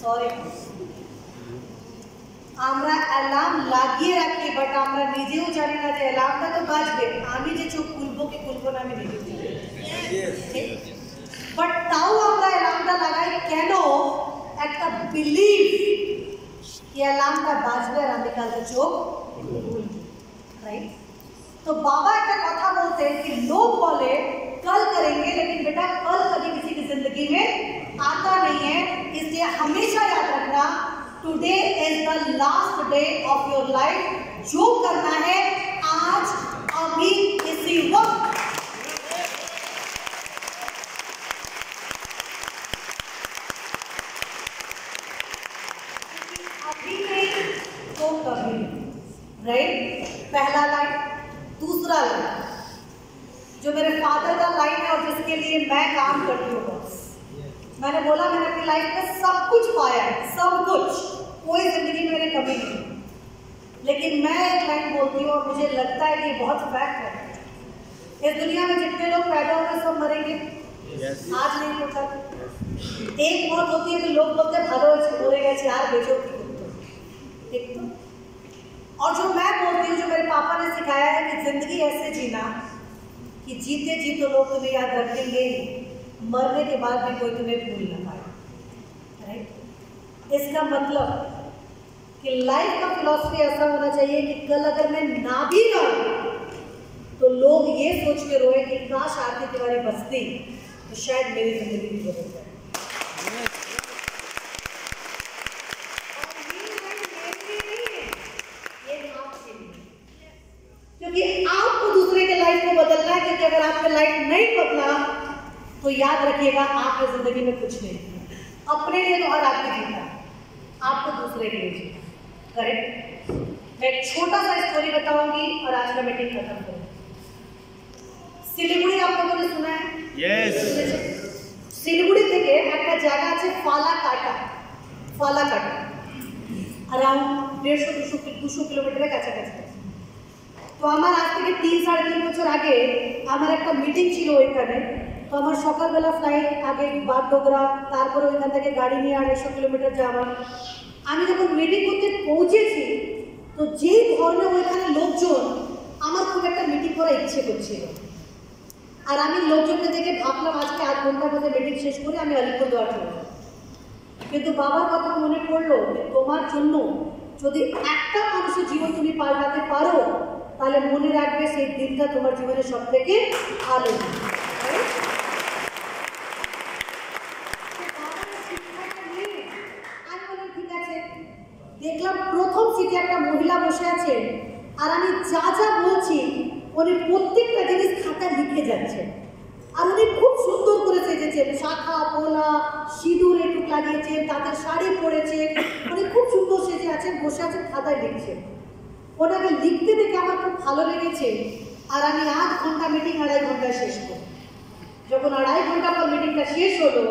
sorry. আমরা অ্যালার্ম লাগিয়ে রাখি, বাট আমরা নিজেও জানি না যে অ্যালার্মটা তো বাজবে, আমি যে চোখ খুলবো কি খুলবো না আমি নিজেও জানি। বাট তাও আমরা অ্যালার্মটা লাগাই কেন? একটা বিলিভ कि अलार्मটা বাজবে আর আমি কালকে চোখ राइट। तो बाबा एक कथा बोलते हैं कि लोग बोले कल करेंगे, लेकिन बेटा कल कभी किसी की जिंदगी में आता नहीं है, इसलिए हमेशा याद रखना today is the last day of your life. जो करना है आज अभी इसी वक्त। अभी नहीं तो कभी, राइट। पहला लाइन। दूसरा लाइन जो मेरे फादर का लाइन है और जिसके लिए मैं काम करती हूँ बॉस। मैंने बोला मैंने अपनी लाइफ में सब कुछ पाया है, सब कुछ, कोई जिंदगी में मैंने कभी नहीं, लेकिन मैं एक लाइन बोलती हूँ और मुझे लगता है कि बहुत फैक्ट है। इस दुनिया में जितने लोग पैदा होंगे सब मरेंगे, आज नहीं तो कल। एक मौत होती है तो लोग बोलते हैं भालो मरे गए यार बेचो की, ठीक तो। और जो मैं बोलती हूँ, जो मेरे पापा ने सिखाया है कि जिंदगी ऐसे जीना कि जीते जी तो लोग तुम्हें याद रखेंगे, मरने के बाद भी कोई तुम्हें भूल ना पाए, राइट। इसका मतलब कि लाइफ का फिलॉसफी ऐसा होना चाहिए कि कल अगर मैं ना भी रहूं तो लोग ये सोच के रोए कि काश आरती तिवारी बचती तो शायद मेरी जिंदगी भी बदल जाए। क्योंकि आपको दूसरे के लाइफ को बदलना है, क्योंकि अगर आपका लाइफ नहीं बदला तो याद रखिएगा आपकी जिंदगी में कुछ नहीं। अपने लिए तो हर आदमी जीता, आपको दूसरे के लिए जीता, करेक्ट। मैं एक छोटा सा स्टोरी बताऊंगी और आज का मीटिंग खत्म करूंगी। सिलीगुड़ी आप लोगों ने सुना है? यस। सिलीगुड़ी থেকে একটা জায়গা আছে ফালাকাটা, ফালাকাটা अराउंड 150-200 কিলোমিটারের কাছাকাছি। তো আমার আজ থেকে 3-3.5 বছর আগে আমার একটা মিটিং ছিল ওইখানে। তো আমার সকালবেলা ফ্লাইট, আগে বাগডোগরা, তারপরে ওইখান থেকে গাড়ি নিয়ে 250 কিলোমিটার যাওয়া। আমি যখন মিটিং করতে পৌঁছেছি তো যেই ধরনের ওইখানে লোকজন, আমার খুব একটা মিটিং করার ইচ্ছে করছিল। আর আমি লোকজনকে দেখে ভাবলাম আজকে 8 ঘন্টার মধ্যে মিটিং শেষ করে আমি আলিপুরদুয়ার চলে যাব। কিন্তু বাবার কথা মনে পড়লো যে তোমার জন্য যদি একটা মানুষের জীবন তুমি পাল্টাতে পারো তাহলে মনে রাখবে সেই দিনটা তোমার জীবনের সবথেকে ভালো দিন। আমি বললাম ঠিক আছে। দেখলাম প্রথম সিটে একটা মহিলা বসে আছে আর আমি যা যা বলছি উনি প্রত্যেকটা জিনিস খাতায় লিখে যাচ্ছে। আর উনি খুব সুন্দর করে সেজেছেন, শাখা পোলা সিঁদুর একটু লাগিয়েছেন, তাদের শাড়ি পরেছে, উনি খুব সুন্দর সেজে আছেন, বসে আছেন, খাতায় লিখছেন। ওনাকে লিখতে দেখে আমার খুব ভালো লেগেছে। আর আমি 8 ঘন্টা মিটিং 2.5 ঘন্টায় শেষ করি। যখন 2.5 ঘন্টা পর মিটিংটা শেষ হলো,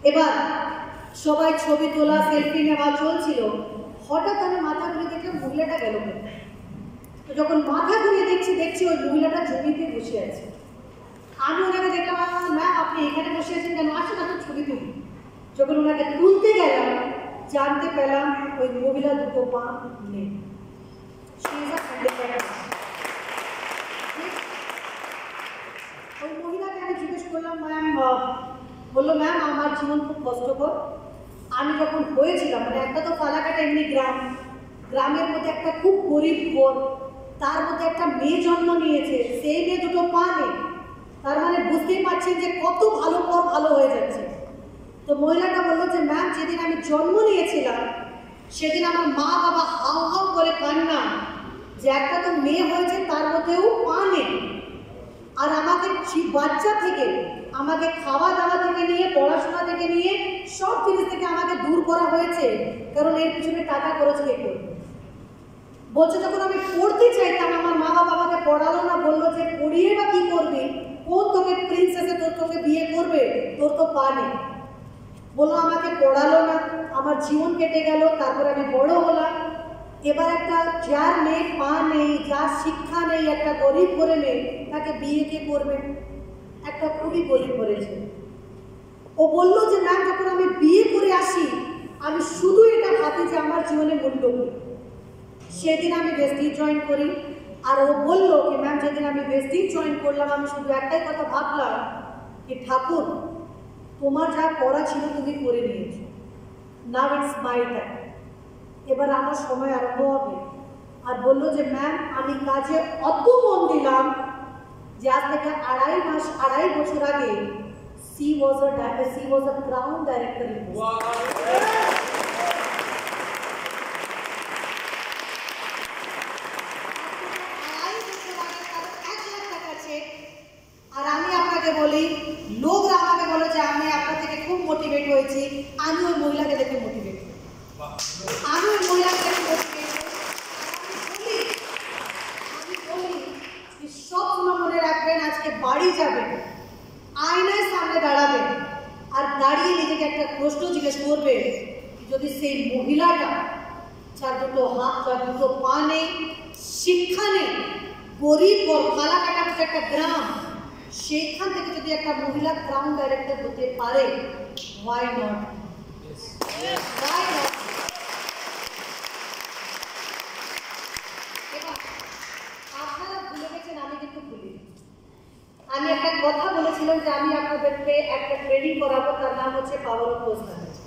এবার সবাই ছবি তোলা, সেলফি নেওয়া চলছিল। হঠাৎ আমি মাথা ঘুরে দেখলাম মহিলাটা গেল কোথায়। তো যখন মাথা ঘুরিয়ে দেখছি ওই মহিলাটা জমিতে বসে আছে। আমি ওনাকে দেখলাম, ম্যাম আপনি এখানে বসে আছেন কেন, আসেন আপনার ছবি তুলি। যখন ওনাকে তুলতে গেলাম জানতে পেলাম ওই মহিলা দুটো পা নেই। ওই মহিলাকে আমি জিজ্ঞেস করলাম, ম্যাম, বললো ম্যাম আমার জীবন খুব কষ্টকর। আমি যখন হয়েছিলাম, মানে একটা তো ফালাকাটা এমনি গ্রাম, গ্রামের মধ্যে একটা খুব গরিব ঘর, তার মধ্যে একটা মেয়ে জন্ম নিয়েছে, সেই মেয়ে দুটো পা নেই। তার মানে বুঝতেই পারছেন যে কত ভালো পর ভালো হয়ে যাচ্ছে। তো মহিলাটা বললো যে ম্যাম যেদিন আমি জন্ম নিয়েছিলাম সেদিন আমার মা বাবা হাউ হাউ করে কান্না যে একটা তো মেয়ে হয়েছে তার মধ্যেও পা নেই। আর আমাকে বাচ্চা থেকে আমাকে খাওয়া দাওয়া থেকে নিয়ে পড়াশোনা থেকে নিয়ে সব জিনিস থেকে আমাকে দূর করা হয়েছে, কারণ এর পিছনে টাকা খরচ কে করবে। বলছে যখন আমি পড়তে চাইতাম আমার মা বাবা আমাকে পড়ালো না, বললো যে পড়িয়ে বা কি করবি, কোন তোকে প্রিন্সেসে তোকে বিয়ে করবে, তোর তো পা নেই। বললো আমাকে পড়ালো না, আমার জীবন কেটে গেল। তারপর আমি বড় হলাম। এবার একটা যার মেয়ে পা নেই, যার শিক্ষা নেই, একটা গরিব করে মেয়ে, তাকে বিয়ে কে করবে? একটা খুবই গরিব করেছে। ও বললো যে ম্যাম যখন আমি বিয়ে করে আসি আমি শুধু এটা ভাবি যে আমার জীবনে মূল্য কি। সেদিন আমি ভেস্টিজ জয়েন করি। আর ও বললো কি ম্যাম যেদিন আমি ভেস্টিজ জয়েন করলাম আমি শুধু একটাই কথা ভাবলাম কি ঠাকুর তোমার যা করা ছিল তুমি করে নিয়েছো, নাও ইটস মাই টাইম, এবার আমার সময় আরম্ভ হবে। আর বললো যে ম্যাম আমি কাজে অত মন দিলাম যে আজ থেকে 2.5 বছর আগে she was a crown director in this. আর আমি আপনাকে বলি, লোকরা আমাকে বলে যে আমি আপনার থেকে খুব মোটিভেট হয়েছি, আমি ওই মহিলাকে দেখে মোটিভেট হই, আমি ওই মহিলাকে দেখে মোটিভেট হই। আমি বলি যে সবসময় মনে রাখবেন, আজকে বাড়ি যাবেন, আয়নার সামনে দাঁড়াবেন, আর দাঁড়িয়ে নিজেকে একটা প্রশ্ন জিজ্ঞেস করবে, যদি সেই মহিলাটা যার দুটো হাত, যার দুটো পা নেই, শিক্ষা নেই, গরিব ফালাকাটা একটা গ্রাম, সেইখান থেকে যদি একটা মহিলা ক্রাউন ডাইরেক্টর হতে পারে, why not? Why not? এবার আপনারা ভুলে গেছেন, আমি কিন্তু ভুলি। আমি একটা কথা বলেছিলাম যে আমি আপনাদেরকে একটা ট্রেনিং করাবো, তার নাম হচ্ছে পাওয়ার অফ পার্সোনালিটি।